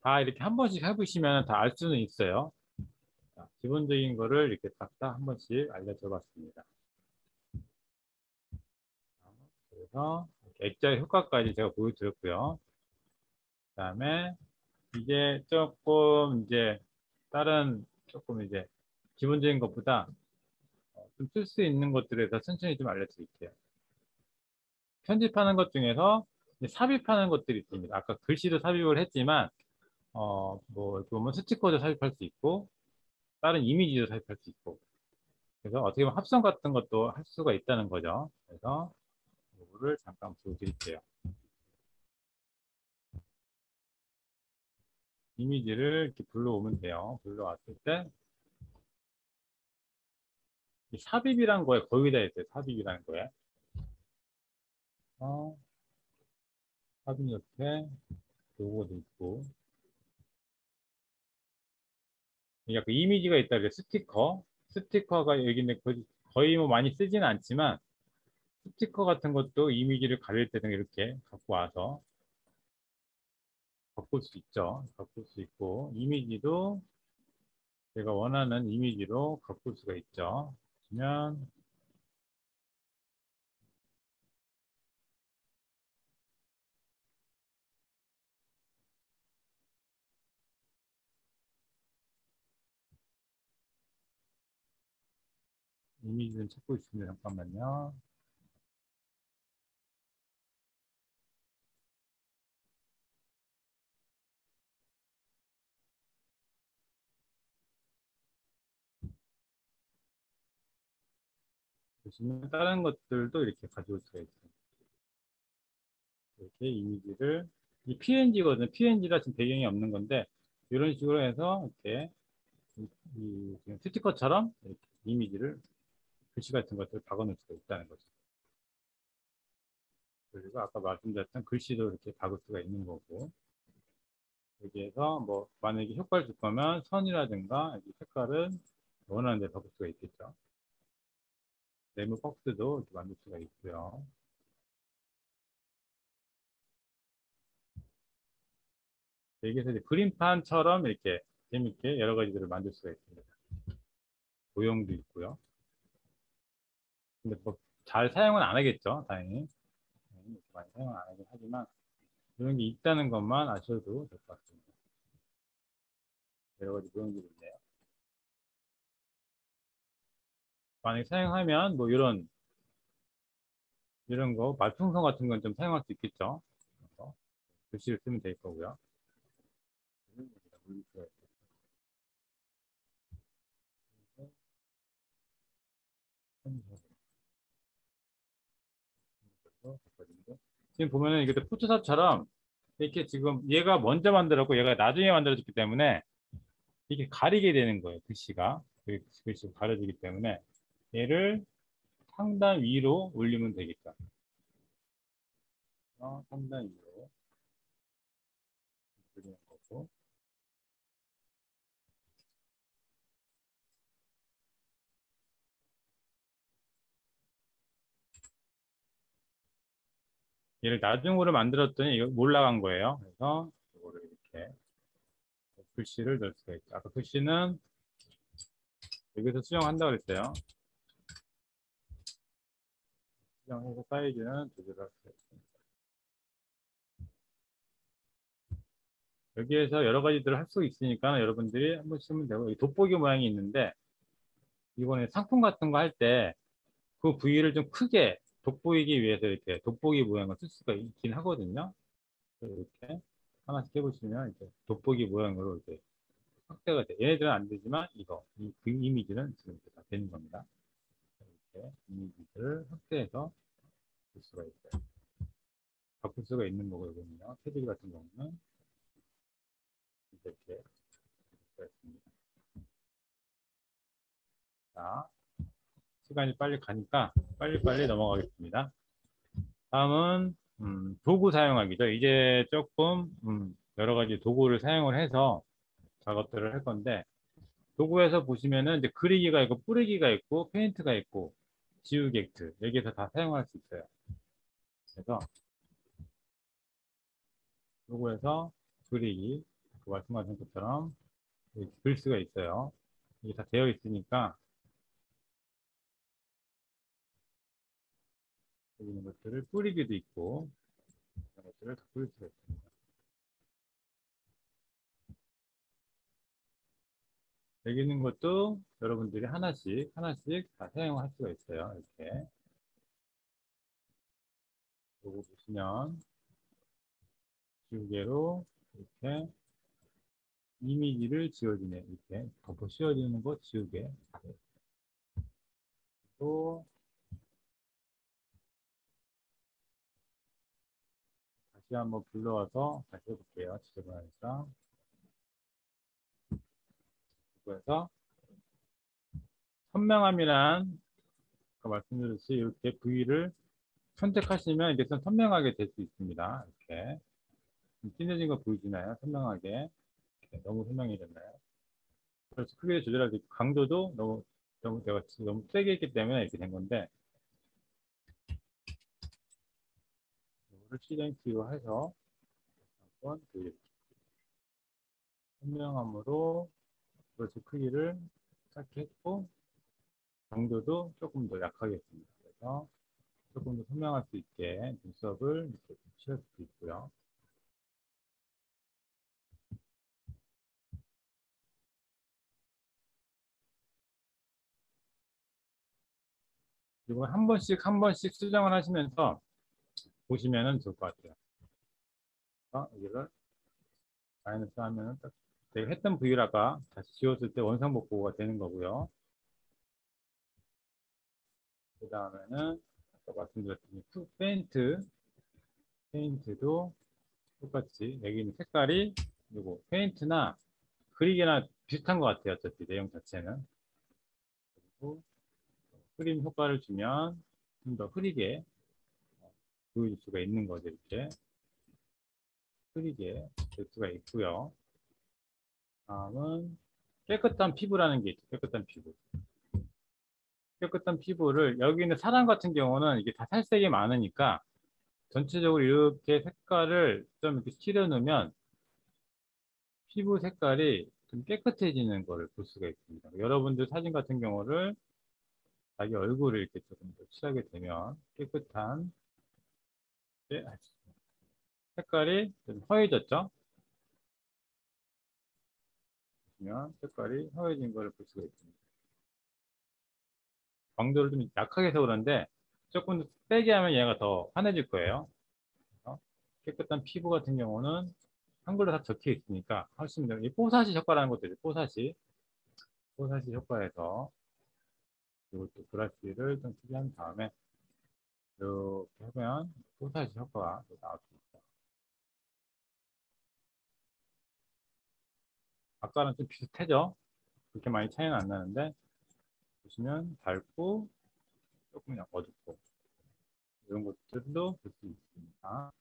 다 이렇게 한 번씩 해보시면 다 알 수는 있어요. 자, 기본적인 거를 이렇게 딱 한 번씩 알려줘 봤습니다. 그래서 액자의 효과까지 제가 보여드렸고요. 그 다음에 이제 조금 이제 다른 조금 이제 기본적인 것보다 좀 쓸 수 있는 것들에 대해서 천천히 좀 알려드릴게요. 편집하는 것 중에서 삽입하는 것들이 있습니다. 아까 글씨도 삽입을 했지만 뭐 이렇게 보면 스티커도 삽입할 수 있고 다른 이미지도 삽입할 수 있고 그래서 어떻게 보면 합성 같은 것도 할 수가 있다는 거죠. 그래서 이거를 잠깐 보여드릴게요. 이미지를 이렇게 불러오면 돼요. 불러왔을 때 이 삽입이란 거에 거의 다 있어요. 삽입이라는 거에 삽입 옆에 요거도 있고 이게 그 이미지가 있다 그래 스티커가 여기 있는데 거의 뭐 많이 쓰지는 않지만 스티커 같은 것도 이미지를 가릴 때는 이렇게 갖고 와서 바꿀 수 있죠. 바꿀 수 있고 이미지도 제가 원하는 이미지로 바꿀 수가 있죠. 그러면 이미지 좀 찾고 있습니다. 잠깐만요. 보시면 다른 것들도 이렇게 가져올 수가 있어요. 이렇게 이미지를 이 PNG거든요. PNG라 지금 배경이 없는 건데 이런 식으로 해서 이렇게 지금 스티커처럼 이렇게 이미지를 글씨 같은 것들을 박아놓을 수가 있다는 거죠. 그리고 아까 말씀드렸던 글씨도 이렇게 박을 수가 있는 거고 여기에서 뭐 만약에 효과를 줄 거면 선이라든가 색깔은 원하는 데 바꿀 수가 있겠죠. 네모 박스도 이렇게 만들 수가 있고요. 여기서 이제 그림판처럼 이렇게 재밌게 여러 가지들을 만들 수가 있습니다. 도형도 있고요. 근데 뭐 잘 사용은 안 하겠죠, 당연히. 많이 사용은 안 하긴 하지만 이런 게 있다는 것만 아셔도 될 것 같습니다. 여러 가지 도형들이 있네요. 만약에 사용하면 뭐 이런 거 말풍선 같은 건 좀 사용할 수 있겠죠. 그래서 글씨를 쓰면 될 거고요. 지금 보면은 이게 포토샵처럼 이렇게 지금 얘가 먼저 만들었고 얘가 나중에 만들어졌기 때문에 이렇게 가리게 되는 거예요. 글씨가 글씨가 가려지기 때문에 얘를 상단 위로 올리면 되겠다. 상단 위로 올리는 거고 얘를 나중으로 만들었더니 이거 올라간 거예요. 그래서 이거를 이렇게 글씨를 넣을 수가 있죠. 아까 글씨는 여기서 수정한다고 그랬어요. 수정해서 사이즈는 조절할 수가 있습니다. 여기에서 여러 가지들을 할 수 있으니까 여러분들이 한번 쓰면 되고 이 돋보기 모양이 있는데 이번에 상품 같은 거 할 때 그 부위를 좀 크게 돋보이기 위해서 이렇게 돋보기 모양을 쓸 수가 있긴 하거든요. 이렇게 하나씩 해보시면 이제 돋보기 모양으로 이렇게 확대가 돼. 얘네들은 안 되지만 그 이미지는 지금 다 되는 겁니다. 이렇게 이미지를 확대해서 볼 수가 있어요. 바꿀 수가 있는 거거든요. 테두리 같은 경우는 이렇게 볼 수가 있습니다. 자, 시간이 빨리 가니까 빨리빨리 넘어가겠습니다. 다음은 도구 사용하기죠. 이제 조금 여러 가지 도구를 사용을 해서 작업들을 할 건데 도구에서 보시면은 이제 그리기가 있고 뿌리기가 있고 페인트가 있고 지우개 액트 여기에서 다 사용할 수 있어요. 그래서 도구에서 그리기 그 말씀하신 것처럼 글 수가 있어요. 이게 다 되어 있으니까 여기 있는 것들을 뿌리기도 있고 이런 것들을 다 뿌릴 수가 있습니다. 여기 있는 것도 여러분들이 하나씩 하나씩 다 사용할 수가 있어요. 이렇게 요거 보시면 지우개로 이렇게 이미지를 지워주네. 이렇게 덮어 씌워주는 거 지우개. 또 다시 한번 불러와서 다시 해볼게요. 지저분하니까. 그래서 선명함이란 아까 말씀드렸듯이 이렇게 부위를 선택하시면 이게 좀 선명하게 될 수 있습니다. 이렇게 진해진 거 보이시나요? 선명하게 이렇게 너무 선명해졌나요? 그래서 크기를 조절할 수 있고 강도도 너무 내가 너무 세게 했기 때문에 이렇게 된 건데 이거를 시전키로 해서 한번 선명함으로 브러쉬 크기를 짧게 했고 강도도 조금 더 약하게 했습니다. 그래서 조금 더 선명할 수 있게 눈썹을 이렇게 칠할 수도 있고요. 그리고 한 번씩 한 번씩 수정을 하시면서 보시면은 좋을 것 같아요. 여기를 마이너스 하면은 딱 제가 했던 V라가 다시 지웠을 때 원상복구가 되는 거고요. 그 다음에는 아까 말씀드렸던 페인트도 똑같이 여기 있는 색깔이 그리고 페인트나 그리기나 비슷한 것 같아요. 어차피 내용 자체는. 그리고 흐림 효과를 주면 좀 더 흐리게 보여줄 수가 있는 거죠. 이렇게 흐리게 될 수가 있고요. 다음은 깨끗한 피부라는 게 있죠. 깨끗한 피부. 깨끗한 피부를 여기 있는 사람 같은 경우는 이게 다 살색이 많으니까 전체적으로 이렇게 색깔을 좀 이렇게 칠해 놓으면 피부 색깔이 좀 깨끗해지는 것을 볼 수가 있습니다. 여러분들 사진 같은 경우를 자기 얼굴을 이렇게 조금 더 칠하게 되면 깨끗한 색깔이 좀 허해졌죠? 보시면 색깔이 허해진 것을 볼 수가 있습니다. 광도를 좀 약하게 해서 그런데 조금 더 세게 하면 얘가 더 환해질 거예요. 깨끗한 피부 같은 경우는 한글로 다 적혀 있으니까 훨씬 더, 이 뽀사시 효과라는 것도 있어요. 뽀사시 효과에서 이것도 브러쉬를 좀 투비한 다음에 이렇게 하면 뽀사시 효과가 나올 수 있어요. 아까랑 좀 비슷하죠? 그렇게 많이 차이는 안 나는데 보시면 밝고 조금 약 어둡고 이런 것들도 볼 수 있습니다.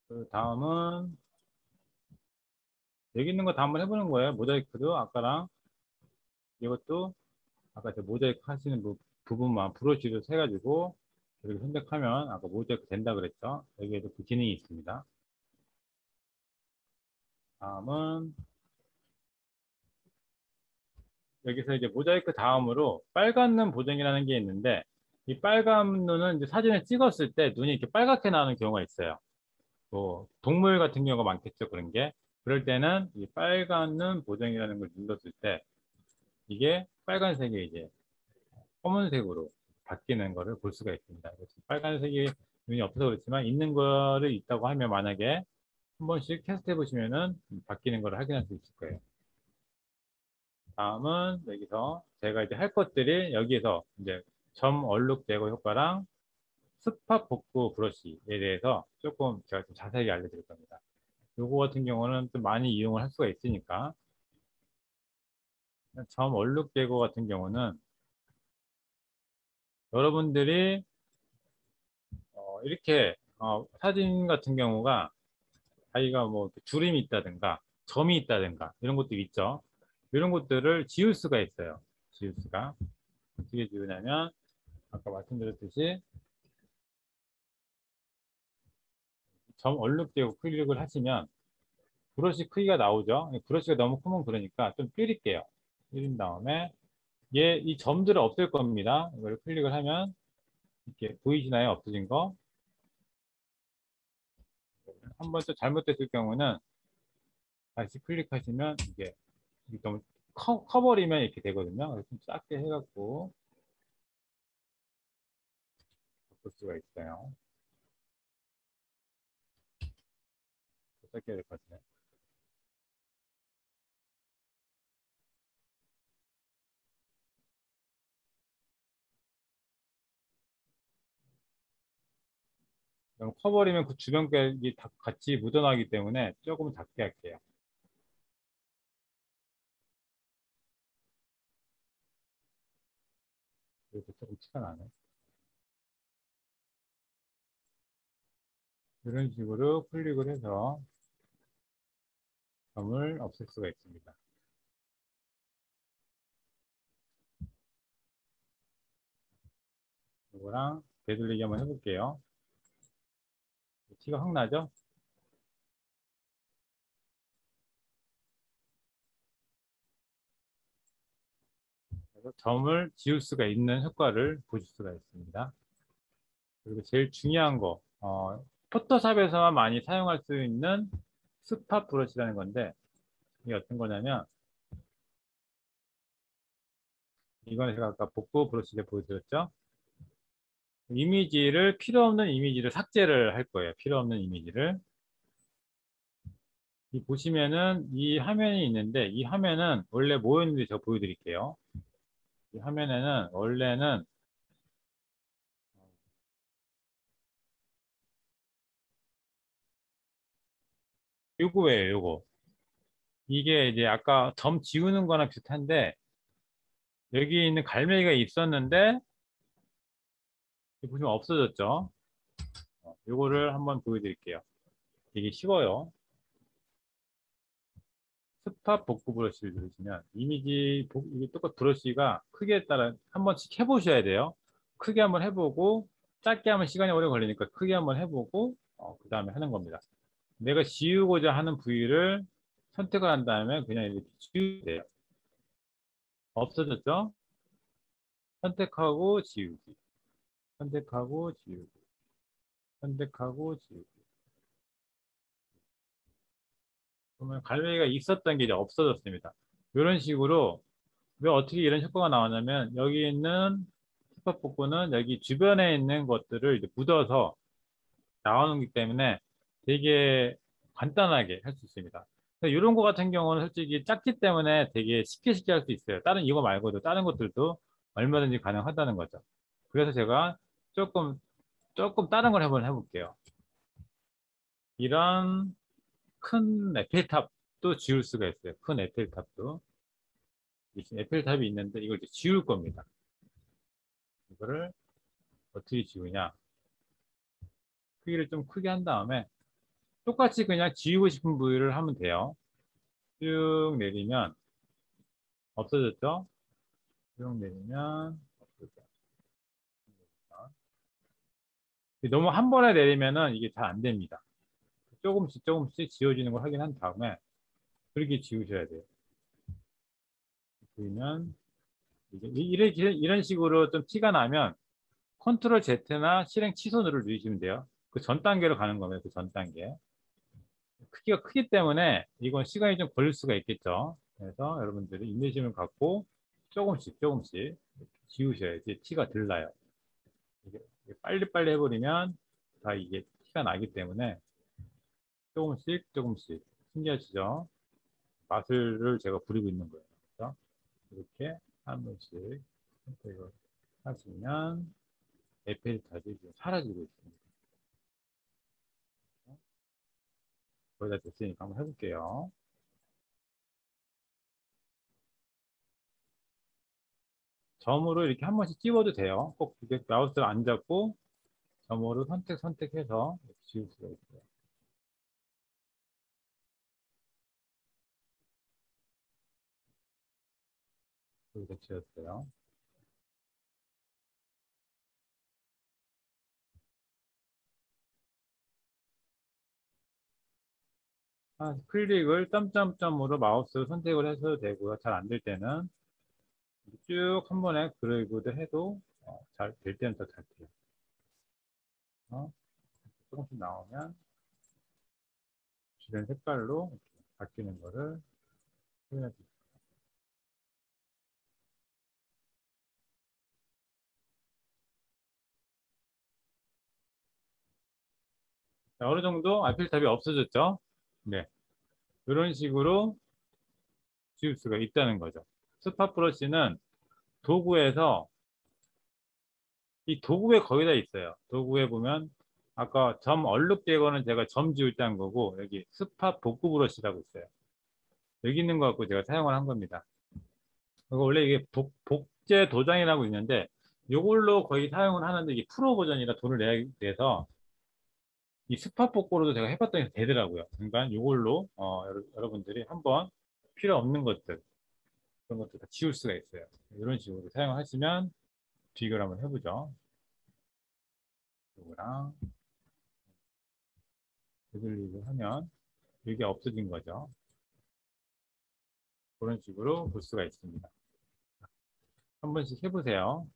그 다음은 여기 있는 거 다 한번 해보는 거예요. 모자이크도 아까랑 이것도 아까 저 모자이크 하시는 부분만 브러쉬로 세가지고 이렇게 선택하면 아까 모자이크 된다 그랬죠. 여기에도 그 기능이 있습니다. 다음은 여기서 이제 모자이크 다음으로 빨간 눈 보정이라는 게 있는데 이 빨간 눈은 이제 사진을 찍었을 때 눈이 이렇게 빨갛게 나오는 경우가 있어요. 뭐 동물 같은 경우가 많겠죠. 그런 게. 그럴 때는 이 빨간 눈 보정이라는 걸 눌렀을 때 이게 빨간색이 이제 검은색으로 바뀌는 거를 볼 수가 있습니다. 그래서 빨간색이 눈이 없어서 그렇지만 있는 거를 있다고 하면 만약에 한 번씩 테스트 해보시면은 바뀌는 걸 확인할 수 있을 거예요. 다음은 여기서 제가 이제 할 것들이 여기에서 이제 점 얼룩 제거 효과랑 스팟 복구 브러쉬에 대해서 조금 제가 좀 자세하게 알려드릴 겁니다. 요거 같은 경우는 좀 많이 이용을 할 수가 있으니까 점 얼룩 제거 같은 경우는 여러분들이 이렇게 사진 같은 경우가 자기가 뭐 주름이 있다든가 점이 있다든가 이런 것도 있죠. 이런 것들을 지울 수가 있어요. 지울 수가. 어떻게 지우냐면 아까 말씀드렸듯이 점 얼룩제고 클릭을 하시면 브러쉬 크기가 나오죠. 브러쉬가 너무 크면 그러니까 좀 줄일게요. 줄인 다음에 이 점들을 없앨 겁니다. 이걸 클릭을 하면 이렇게 보이시나요? 없어진 거. 한 번 또 잘못됐을 경우는 다시 클릭하시면 이게 너무 커버리면 이렇게 되거든요. 그래서 좀 작게 해갖고 바꿀 수가 있어요. 작게 해야 될 것 같아요. 너무 커버리면 그 주변 게 다 같이 묻어나기 때문에 조금 작게 할게요. 그래서 조금 티가 나네. 이런 식으로 클릭을 해서 점을 없앨 수가 있습니다. 이거랑 되돌리기 한번 해볼게요. 티가 확 나죠? 그래서 점을 지울 수가 있는 효과를 보실 수가 있습니다. 그리고 제일 중요한 거, 포토샵에서만 많이 사용할 수 있는 스팟 브러쉬라는 건데, 이게 어떤 거냐면, 이거는 제가 아까 복구 브러쉬를 보여드렸죠? 필요 없는 이미지를 삭제를 할 거예요. 필요 없는 이미지를. 보시면은 이 화면이 있는데, 이 화면은 원래 뭐였는지 제가 보여드릴게요. 이 화면에는 원래는 요거예요, 요거. 이게 이제 아까 점 지우는 거랑 비슷한데, 여기 있는 갈매기가 있었는데, 보시면 없어졌죠? 요거를 한번 보여드릴게요. 되게 쉬워요. 스팟 복구 브러쉬를 누르시면 이게 똑같 브러쉬가 크기에 따라 한 번씩 해보셔야 돼요. 크게 한번 해보고 짧게 하면 시간이 오래 걸리니까 크게 한번 해보고 그 다음에 하는 겁니다. 내가 지우고자 하는 부위를 선택을 한 다음에 그냥 이렇게 지우면 돼요. 없어졌죠? 선택하고 지우기, 선택하고 지우기, 선택하고 지우기. 그러면 갈매기가 있었던 게 이제 없어졌습니다. 이런 식으로 왜 어떻게 이런 효과가 나오냐면 여기 있는 스팟 복구는 여기 주변에 있는 것들을 이제 묻어서 나오는 기 때문에 되게 간단하게 할 수 있습니다. 이런 거 같은 경우는 솔직히 작기 때문에 되게 쉽게 할 수 있어요. 다른 이거 말고도 다른 것들도 얼마든지 가능하다는 거죠. 그래서 제가 조금 다른 걸 한번 해볼게요. 이런 큰 에펠탑도 지울 수가 있어요. 큰 에펠탑도. 에펠탑이 있는데 이걸 이제 지울 겁니다. 이거를 어떻게 지우냐. 크기를 좀 크게 한 다음에 똑같이 그냥 지우고 싶은 부위를 하면 돼요. 쭉 내리면 없어졌죠? 쭉 내리면 없어졌죠. 너무 한 번에 내리면은 이게 잘 안 됩니다. 조금씩 지워지는 걸 확인한 다음에 그렇게 지우셔야 돼요. 보이면 이런 식으로 좀 티가 나면 컨트롤 Z나 실행 취소 누르시면 돼요. 그 전 단계로 가는 거예요. 그 전 단계. 크기가 크기 때문에 이건 시간이 좀 걸릴 수가 있겠죠. 그래서 여러분들이 인내심을 갖고 조금씩 지우셔야지 티가 덜 나요. 이게 빨리빨리 해버리면 다 이게 티가 나기 때문에 조금씩 신기하시죠? 맛을 제가 부리고 있는 거예요. 그래서 이렇게 한 번씩 선택을 하시면 에펠탑이 사라지고 있습니다. 거의 다 됐으니까 한번 해볼게요. 점으로 이렇게 한 번씩 찝어도 돼요. 꼭 이렇게 마우스를 안 잡고 점으로 선택해서 이렇게 지울 수가 있어요. 여기서 지웠어요. 클릭을 점점점으로 마우스 선택을 해서 되고요. 잘 안 될 때는 쭉 한 번에 그리고도 해도 잘 될 때는 더 잘 돼요. 조금씩 나오면 주변 색깔로 이렇게 바뀌는 거를 표현해 주세요. 어느 정도 아필탑이 없어졌죠? 네. 이런 식으로 지울 수가 있다는 거죠. 스팟 브러쉬는 도구에서 이 도구에 거의 다 있어요. 도구에 보면 아까 점 얼룩 제거는 제가 점 지울 때 한 거고 여기 스팟 복구 브러쉬라고 있어요. 여기 있는 거 갖고 제가 사용을 한 겁니다. 그리고 원래 이게 복제 도장이라고 있는데 이걸로 거의 사용을 하는데 이게 프로 버전이라 돈을 내야 돼서 이 스팟 복구로도 제가 해봤더니 되더라고요. 그러니까 이걸로 여러분들이 한번 필요 없는 것들 그런 것들 다 지울 수가 있어요. 이런 식으로 사용하시면 비교를 한번 해보죠. 이거랑 되돌리기 하면 이게 없어진 거죠. 그런 식으로 볼 수가 있습니다. 한 번씩 해보세요.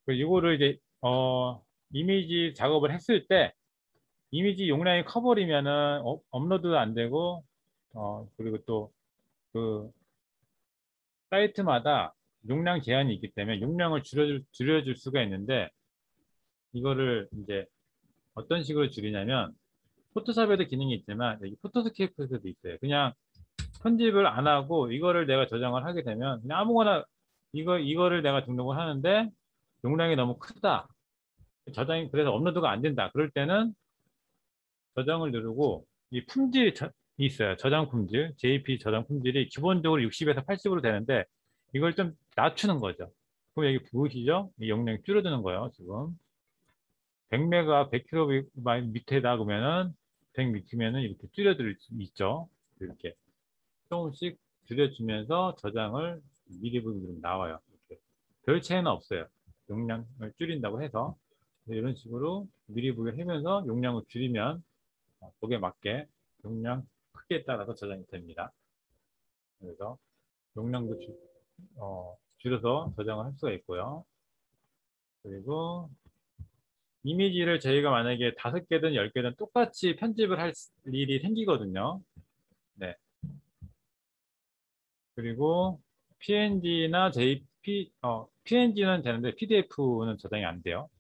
이거를 이제 이미지 작업을 했을 때 이미지 용량이 커버리면은 업로드도 안 되고 그리고 또 그 사이트마다 용량 제한이 있기 때문에 용량을 줄여줄 수가 있는데 이거를 이제 어떤 식으로 줄이냐면 포토샵에도 기능이 있지만 여기 포토스케이프에서도 있어요. 그냥 편집을 안 하고 이거를 내가 저장을 하게 되면 그냥 아무거나 이거를 내가 등록을 하는데 용량이 너무 크다. 저장이 그래서 업로드가 안 된다. 그럴 때는 저장을 누르고 이 품질이 있어요. 저장 품질, JP 저장 품질이 기본적으로 60에서 80으로 되는데 이걸 좀 낮추는 거죠. 그럼 여기 보이시죠? 이 용량이 줄어드는 거예요. 지금 100메가 100kb 밑에다 그러면은 100 밑이면은 이렇게 줄여들 수 있죠. 이렇게 조금씩 줄여주면서 저장을 미리 보기로 나와요. 이렇게. 별 차이는 없어요. 용량을 줄인다고 해서 이런 식으로 미리 보기를 하면서 용량을 줄이면 거기에 맞게 용량 크기에 따라서 저장이 됩니다. 그래서 용량도 줄여서 저장을 할 수가 있고요. 그리고 이미지를 저희가 만약에 5개든 10개든 똑같이 편집을 할 일이 생기거든요. 네. 그리고 PNG나 PNG는 되는데 PDF는 저장이 안 돼요.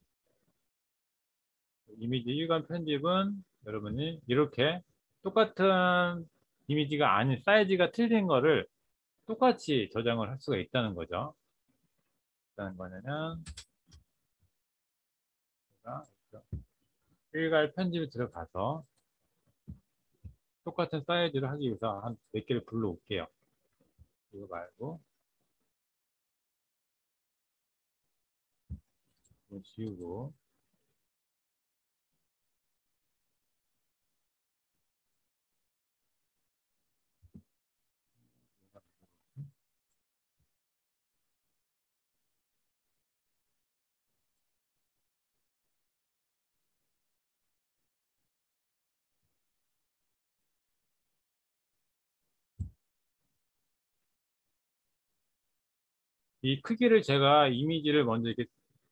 이미지 일관 편집은 여러분이 이렇게 똑같은 이미지가 아닌 사이즈가 틀린 거를 똑같이 저장을 할 수가 있다는 거죠. 있다는 거는 제가 일괄 편집에 들어가서 똑같은 사이즈를 하기 위해서 한 몇 개를 불러올게요. 이거 말고 이거 지우고 이 크기를 제가 이미지를 먼저 이렇게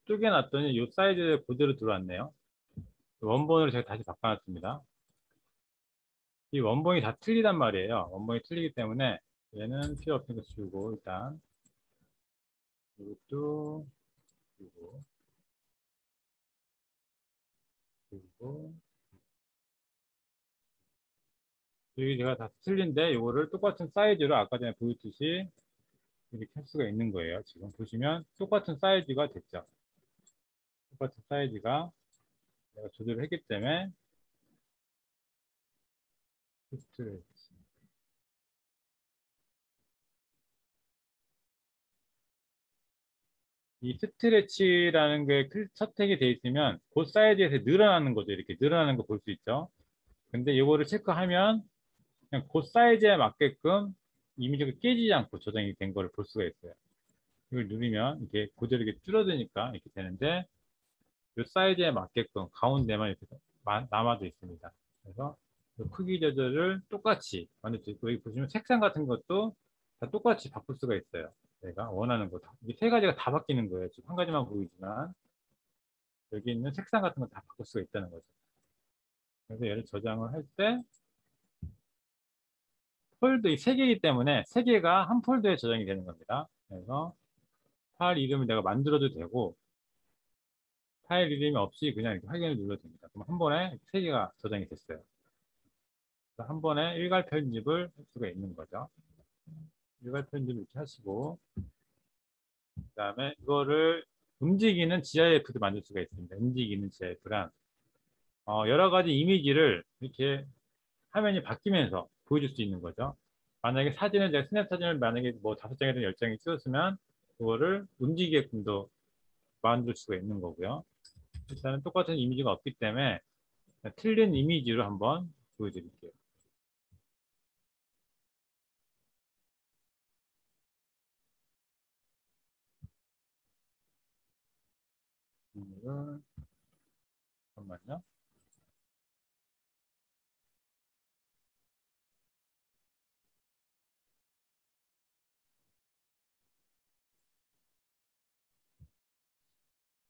쪼개놨더니 이 사이즈에 그대로 들어왔네요. 원본으로 제가 다시 바꿔놨습니다. 이 원본이 다 틀리단 말이에요. 원본이 틀리기 때문에 얘는 필요 없으니까 지우고 일단 이것도 지우고 지우고 여기 제가 다 틀린데 이거를 똑같은 사이즈로 아까 전에 보였듯이 이렇게 할 수가 있는 거예요. 지금 보시면 똑같은 사이즈가 됐죠. 똑같은 사이즈가 내가 조절을 했기 때문에 스트레치. 이 스트레치라는 게 선택이 되어 있으면 그 사이즈에서 늘어나는 거죠. 이렇게 늘어나는 거 볼 수 있죠. 근데 이거를 체크하면 그냥 그 사이즈에 맞게끔 이미지가 깨지지 않고 저장이 된 거를 볼 수가 있어요. 이걸 누르면 이렇게 그대로 이렇게 줄어드니까 이렇게 되는데 이 사이즈에 맞게끔 가운데만 이렇게 남아도 있습니다. 그래서 이 크기 조절을 똑같이 만들 수 있고 여기 보시면 색상 같은 것도 다 똑같이 바꿀 수가 있어요. 내가 원하는 거 다. 이게 세 가지가 다 바뀌는 거예요. 지금 한 가지만 보이지만 여기 있는 색상 같은 거 다 바꿀 수가 있다는 거죠. 그래서 얘를 저장을 할 때 폴더 이 세 개이기 때문에 세 개가 한 폴더에 저장이 되는 겁니다. 그래서 파일 이름을 내가 만들어도 되고 파일 이름이 없이 그냥 이렇게 확인을 눌러도 됩니다. 그럼 한 번에 세 개가 저장이 됐어요. 한 번에 일괄 편집을 할 수가 있는 거죠. 일괄 편집 이렇게 하시고 그다음에 이거를 움직이는 GIF도 만들 수가 있습니다. 움직이는 GIF란 여러 가지 이미지를 이렇게 화면이 바뀌면서 보여줄 수 있는 거죠. 만약에 사진을 제가 스냅 사진을 만약에 뭐 5장이든 10장이 찍었으면 그거를 움직이게끔도 만들 수가 있는 거고요. 일단은 똑같은 이미지가 없기 때문에 틀린 이미지로 한번 보여드릴게요. 이거를 잠깐만요.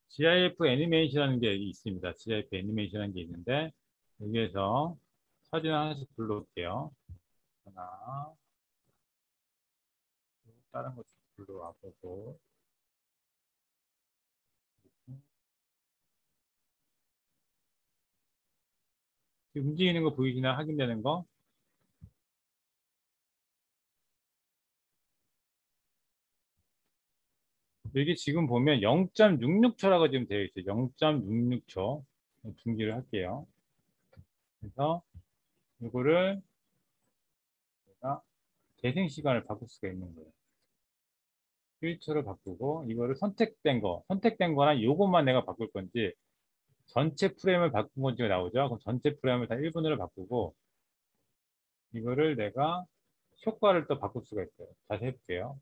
GIF 애니메이션이라는 게 있습니다. GIF 애니메이션이라는 게 있는데 여기에서 사진 하나씩 불러올게요. 하나, 다른 것도 불러와 보고 움직이는 거 보이시나 확인되는 거? 여기 지금 보면 0.66초라고 지금 되어 있어요. 0.66초 중지를 할게요. 그래서 이거를 제가 재생 시간을 바꿀 수가 있는 거예요. 1초로 바꾸고 이거를 선택된 거랑 이것만 내가 바꿀 건지 전체 프레임을 바꾼 건지가 나오죠. 그럼 전체 프레임을 다 1분으로 바꾸고 이거를 내가 효과를 또 바꿀 수가 있어요. 다시 해볼게요.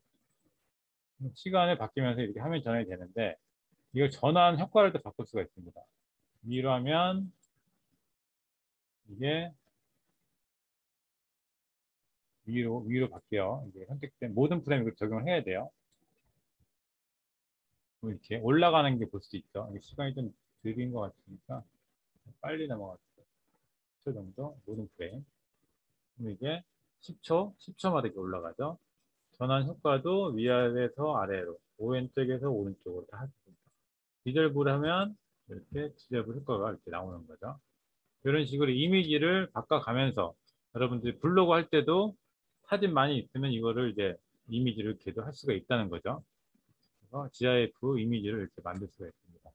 시간을 바뀌면서 이렇게 화면 전환이 되는데 이걸 전환 효과를 또 바꿀 수가 있습니다. 위로 하면 이게 위로 바뀌어. 이제 선택된 모든 프레임을 적용을 해야 돼요. 뭐 이렇게 올라가는 게 볼 수 있죠. 이게 시간이 좀 느린 것 같으니까 빨리 넘어갔어요. 10초 정도 모든 프레임. 그럼 이게 10초마다 이렇게 올라가죠. 전환 효과도 위아래에서 아래로, 왼쪽에서 오른쪽으로 다 할 수 있습니다. 디젤브를 하면 이렇게 디젤브 효과가 이렇게 나오는 거죠. 이런 식으로 이미지를 바꿔가면서 여러분들이 블로그 할 때도 사진 많이 있으면 이거를 이제 이미지를 이렇게도 할 수가 있다는 거죠. 그래서 GIF 이미지를 이렇게 만들 수가 있습니다.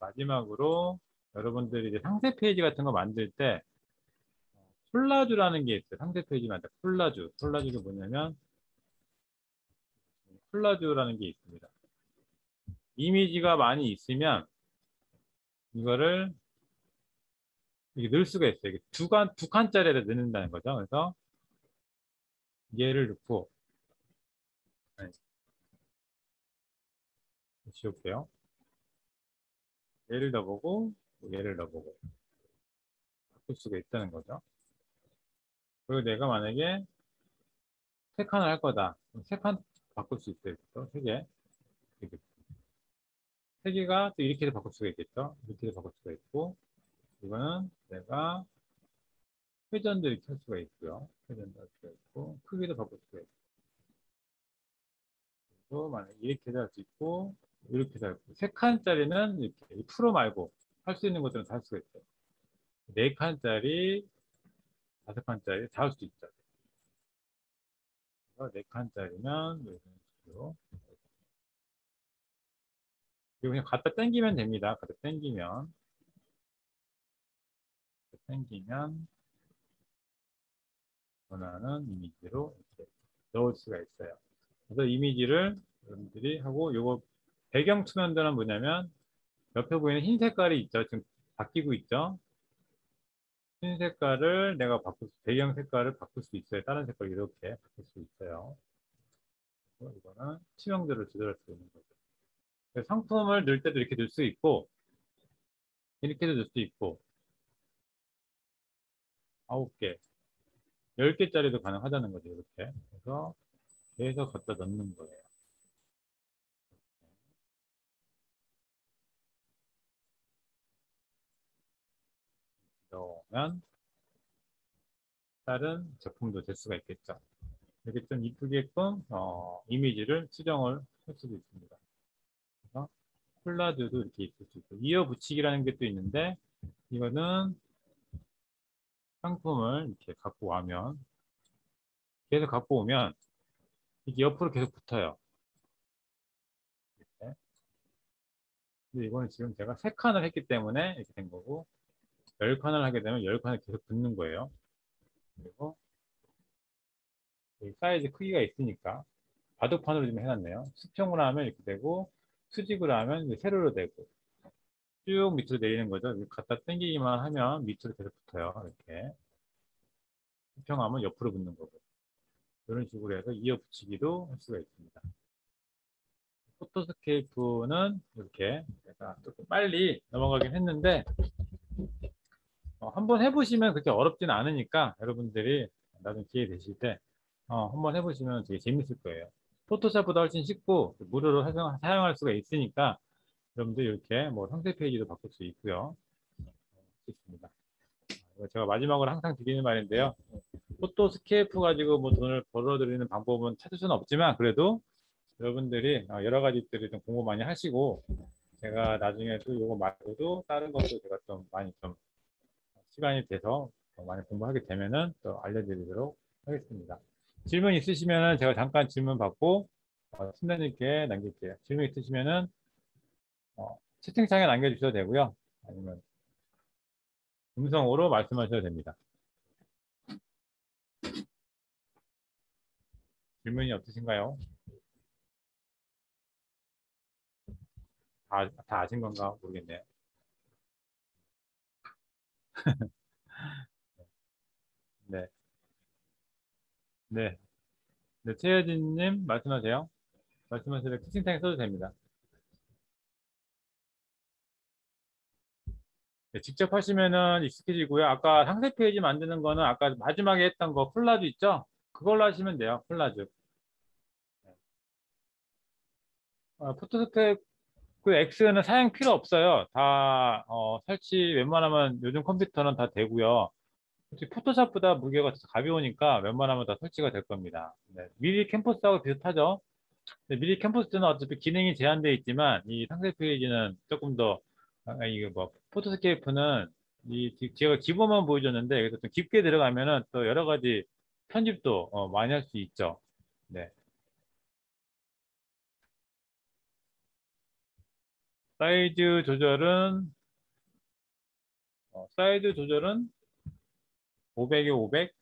마지막으로 여러분들이 이제 상세 페이지 같은 거 만들 때 콜라주라는 게 있어요. 상세 페이지 만들 때 콜라주. 콜라주가 뭐냐면 콜라주라는 게 있습니다. 이미지가 많이 있으면 이거를 이렇게 넣을 수가 있어요. 이게 두 칸짜리를 넣는다는 거죠. 그래서 얘를 넣고 네, 지울게요. 얘를 넣어보고 얘를 넣어보고 바꿀 수가 있다는 거죠. 그리고 내가 만약에 세 칸을 할 거다. 세 칸 바꿀 수 있어요. 또 세 개. 이렇게. 세 개가 또 이렇게도 바꿀 수가 있겠죠. 이렇게도 바꿀 수가 있고 이거는 내가 회전도 이렇게 할 수가 있고요. 회전도 할 수가 있고 크기도 바꿀 수가 있고 또 만약에 이렇게도 할 수 있고 이렇게도 할 수 있고 세 칸짜리는 이렇게 프로 말고 할 수 있는 것들은 다 할 수가 있어요. 네 칸짜리, 다섯 칸짜리 다 할 수 있죠. 그래서 네 칸짜리면 이런 식으로 그리고 그냥 갖다 당기면 됩니다. 갖다 당기면 원하는 이미지로 이렇게 넣을 수가 있어요. 그래서 이미지를 여러분들이 하고 요거 배경 투명도는 뭐냐면 옆에 보이는 흰 색깔이 있죠. 지금 바뀌고 있죠. 흰 색깔을 내가 배경 색깔을 바꿀 수 있어요. 다른 색깔 이렇게 바꿀 수 있어요. 이거는 치명도를 조절할 수 있는 거죠. 그래서 상품을 넣을 때도 이렇게 넣을 수 있고, 이렇게도 넣을 수 있고, 9개, 10개짜리도 가능하다는 거죠. 이렇게. 그래서 계속 갖다 넣는 거예요. 그러면 다른 제품도 될 수가 있겠죠. 이렇게 좀 이쁘게끔 이미지를 수정을 할 수도 있습니다. 그래서 콜라주도 이렇게 있을 수 있고 이어 붙이기라는 게 또 있는데 이거는 상품을 이렇게 갖고 와면 계속 갖고 오면 이게 옆으로 계속 붙어요. 이렇게. 근데 이거는 지금 제가 3칸을 했기 때문에 이렇게 된 거고 10칸을 하게 되면 10칸을 계속 붙는 거예요. 그리고 여기 사이즈 크기가 있으니까 바둑판으로 좀 해놨네요. 수평으로 하면 이렇게 되고 수직으로 하면 이제 세로로 되고 쭉 밑으로 내리는 거죠. 갖다 당기기만 하면 밑으로 계속 붙어요. 이렇게 수평하면 옆으로 붙는 거고 이런 식으로 해서 이어 붙이기도 할 수가 있습니다. 포토스케이프는 이렇게 제가 조금 빨리 넘어가긴 했는데 한번 해보시면 그렇게 어렵지는 않으니까 여러분들이 나중에 기회 되실 때 한번 해보시면 되게 재밌을 거예요. 포토샵보다 훨씬 쉽고 무료로 사용할 수가 있으니까 여러분들 이렇게 뭐 상세 페이지도 바꿀 수 있고요. 있습니다. 제가 마지막으로 항상 드리는 말인데요. 포토스케이프 가지고 뭐 돈을 벌어들이는 방법은 찾을 수는 없지만 그래도 여러분들이 여러 가지들이 좀 공부 많이 하시고 제가 나중에 또 이거 말고도 다른 것도 제가 좀 많이 좀 시간이 돼서 더 많이 공부하게 되면은 또 알려드리도록 하겠습니다. 질문 있으시면은 제가 잠깐 질문 받고 팀장님께 남길게요. 질문 있으시면은 채팅창에 남겨주셔도 되고요. 아니면 음성으로 말씀하셔도 됩니다. 질문이 없으신가요? 다 아신 건가 모르겠네요. 네, 네, 네, 최혜진님 말씀하세요. 말씀하시면 채팅창에 써도 됩니다. 네, 직접 하시면은 익숙해지고요. 아까 상세 페이지 만드는 거는 아까 마지막에 했던 거 콜라주 있죠? 그걸로 하시면 돼요. 콜라주. 포토스택 그 X는 사양 필요 없어요. 다 설치 웬만하면 요즘 컴퓨터는 다 되고요. 솔직히 포토샵보다 무게가 더 가벼우니까 웬만하면 다 설치가 될 겁니다. 네, 미리 캠퍼스하고 비슷하죠. 근데 미리 캠퍼스는 어차피 기능이 제한되어 있지만 이 상세 페이지는 조금 더 이게 뭐 포토스케이프는 제가 기본만 보여줬는데 여기서 좀 깊게 들어가면은 또 여러 가지 편집도 많이 할 수 있죠. 네. 사이즈 조절은 사이즈 조절은 500에 500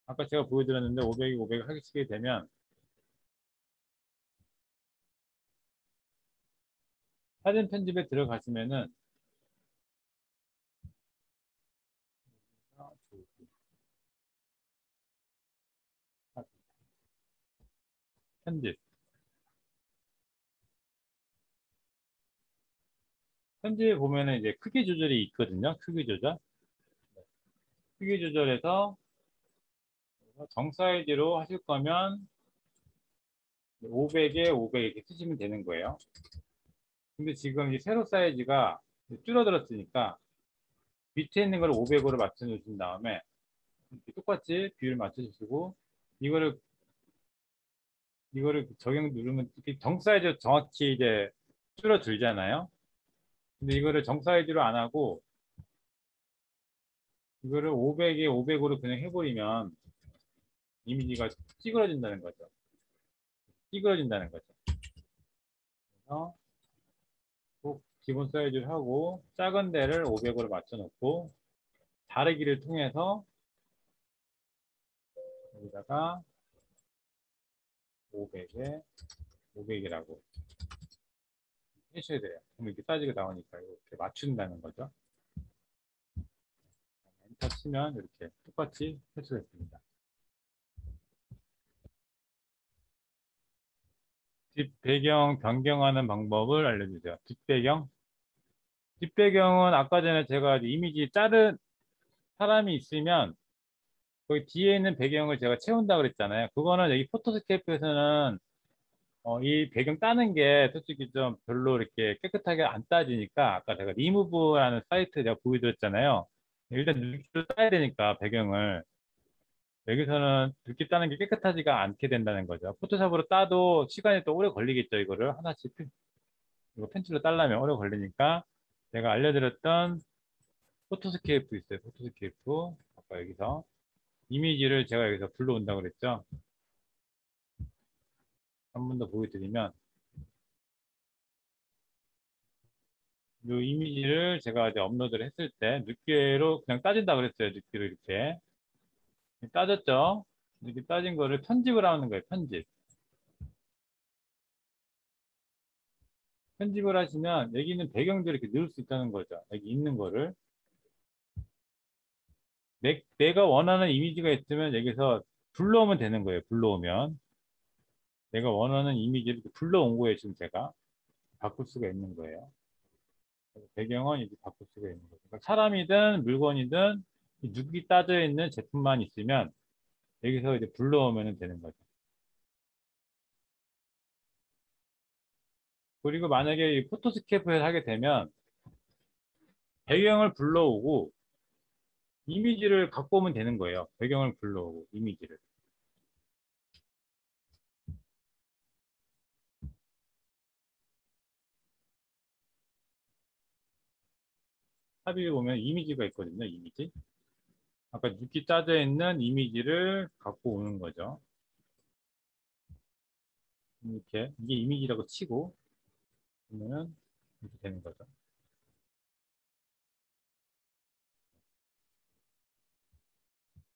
아까 제가 보여드렸는데 500에 500 하시게 되면 사진 편집에 들어가시면은 편집 편집에 보면은 이제 크기 조절이 있거든요. 크기 조절 크기 조절해서 정 사이즈로 하실 거면 500에 500 이렇게 쓰시면 되는 거예요. 근데 지금 이 세로 사이즈가 줄어들었으니까 밑에 있는 걸 500으로 맞춰 주신 다음에 똑같이 비율 맞춰 주시고 이거를 적용 누르면 이렇게 정 사이즈 정확히 이제 줄어들잖아요. 근데 이거를 정 사이즈로 안 하고 이거를 500에 500으로 그냥 해버리면 이미지가 찌그러진다는 거죠. 찌그러진다는 거죠. 그래서 꼭 기본 사이즈를 하고 작은 데를 500으로 맞춰 놓고 다르기를 통해서 여기다가 500에 500이라고 해줘야 돼요. 그럼 이렇게 사이즈가 나오니까 이렇게 맞춘다는 거죠. 치면 이렇게 똑같이 할 수가 있습니다. 뒷배경 변경하는 방법을 알려주세요. 뒷배경? 뒷배경은 아까 전에 제가 이미지 자른 사람이 있으면 거기 뒤에 있는 배경을 제가 채운다 그랬잖아요. 그거는 여기 포토스케이프에서는 이 배경 따는 게 솔직히 좀 별로 이렇게 깨끗하게 안 따지니까 아까 제가 리무브라는 사이트 제가 보여드렸잖아요. 일단 눕기로 따야 되니까 배경을 여기서는 눕기 따는 게 깨끗하지가 않게 된다는 거죠. 포토샵으로 따도 시간이 또 오래 걸리겠죠. 이거를 하나씩 이거 펜슬로 따려면 오래 걸리니까 제가 알려드렸던 포토스케이프 있어요. 포토스케이프 아까 여기서 이미지를 제가 여기서 불러온다고 그랬죠. 한 번 더 보여드리면 이 이미지를 제가 이제 업로드를 했을 때 눕기로 그냥 따진다 그랬어요. 눕기로 이렇게 따졌죠. 이렇게 따진 거를 편집을 하는 거예요. 편집을 하시면 여기 있는 배경들을 이렇게 넣을 수 있다는 거죠. 여기 있는 거를 내가 원하는 이미지가 있으면 여기서 불러오면 되는 거예요. 불러오면 내가 원하는 이미지를 이렇게 불러온 거예요. 지금 제가 바꿀 수가 있는 거예요. 배경은 이제 바꿀 수가 있는 거죠. 그러니까 사람이든 물건이든 이 눕기 따져 있는 제품만 있으면 여기서 이제 불러오면 되는 거죠. 그리고 만약에 이 포토스케이프를 하게 되면 배경을 불러오고 이미지를 갖고 오면 되는 거예요. 배경을 불러오고 이미지를. 탑에 보면 이미지가 있거든요. 이미지. 아까 눕기 짜져 있는 이미지를 갖고 오는 거죠. 이렇게 이게 이미지라고 치고 그러면은 이렇게 되는 거죠.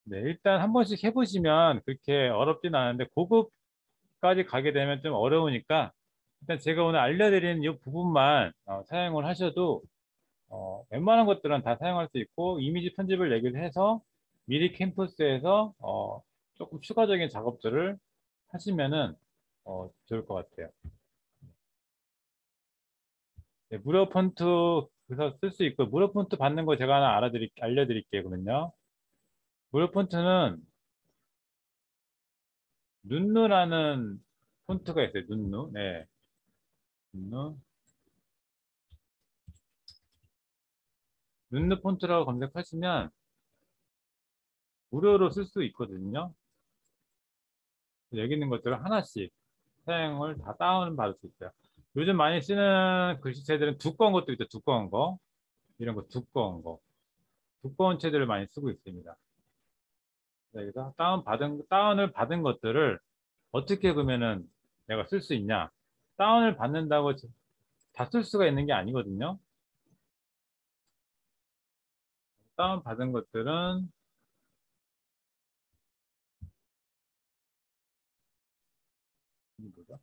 네, 일단 한 번씩 해보시면 그렇게 어렵진 않은데 고급까지 가게 되면 좀 어려우니까 일단 제가 오늘 알려드리는 이 부분만 사용을 하셔도 웬만한 것들은 다 사용할 수 있고 이미지 편집을 얘기를 해서 미리 캠퍼스에서 조금 추가적인 작업들을 하시면은 좋을 것 같아요. 네, 무료 폰트 그래서 쓸 수 있고 무료 폰트 받는 거 제가 하나 알려드릴게요. 그러면요. 무료 폰트는 눈누라는 폰트가 있어요. 눈누. 네. 눈누. 눈누 폰트라고 검색하시면 무료로 쓸 수 있거든요. 여기 있는 것들을 하나씩 사용을 다 다운 받을 수 있어요. 요즘 많이 쓰는 글씨체들은 두꺼운 것도 있죠. 두꺼운 거. 이런 거 두꺼운 거. 두꺼운 체들을 많이 쓰고 있습니다. 여기서 다운을 받은 것들을 어떻게 그러면은 내가 쓸 수 있냐? 다운을 받는다고 다 쓸 수가 있는 게 아니거든요. 다운 받은 것들은 이 뭐죠?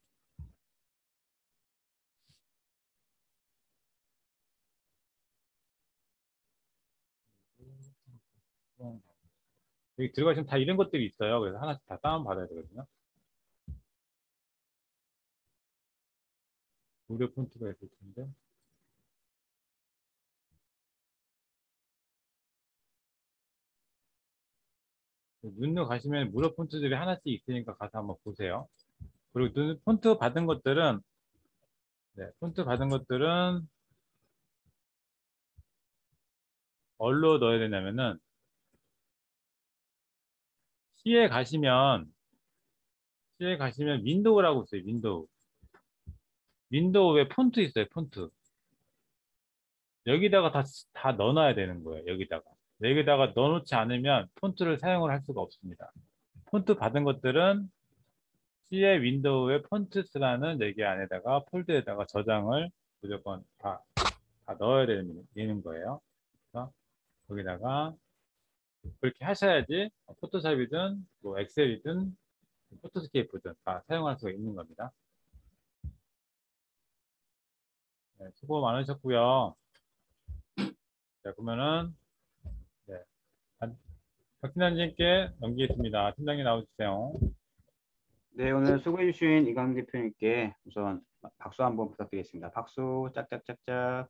여기 들어가시면 다 이런 것들이 있어요. 그래서 하나씩 다 다운 받아야 되거든요. 무료 폰트가 있을 텐데. 눈으로 가시면 무료 폰트들이 하나씩 있으니까 가서 한번 보세요. 그리고 폰트 받은 것들은 네, 폰트 받은 것들은 어디로 넣어야 되냐면은 C에 가시면 C에 가시면 윈도우라고 있어요. 윈도우. 윈도우에 폰트 있어요. 폰트. 여기다가 다 넣어놔야 되는 거예요. 여기다가 넣어놓지 않으면 폰트를 사용을 할 수가 없습니다. 폰트 받은 것들은 C의 윈도우에 폰트스라는 여기 안에다가 폴더에다가 저장을 무조건 다 넣어야 되는 거예요. 그래서 거기다가 그렇게 하셔야지 포토샵이든 뭐 엑셀이든 포토스케이프든 다 사용할 수가 있는 겁니다. 네, 수고 많으셨고요. 자, 그러면은 네, 박 팀장님께 넘기겠습니다. 팀장님 나와주세요. 네, 오늘 수고해 주신 이광 대표님께 우선 박수 한번 부탁드리겠습니다. 박수 짝짝짝짝.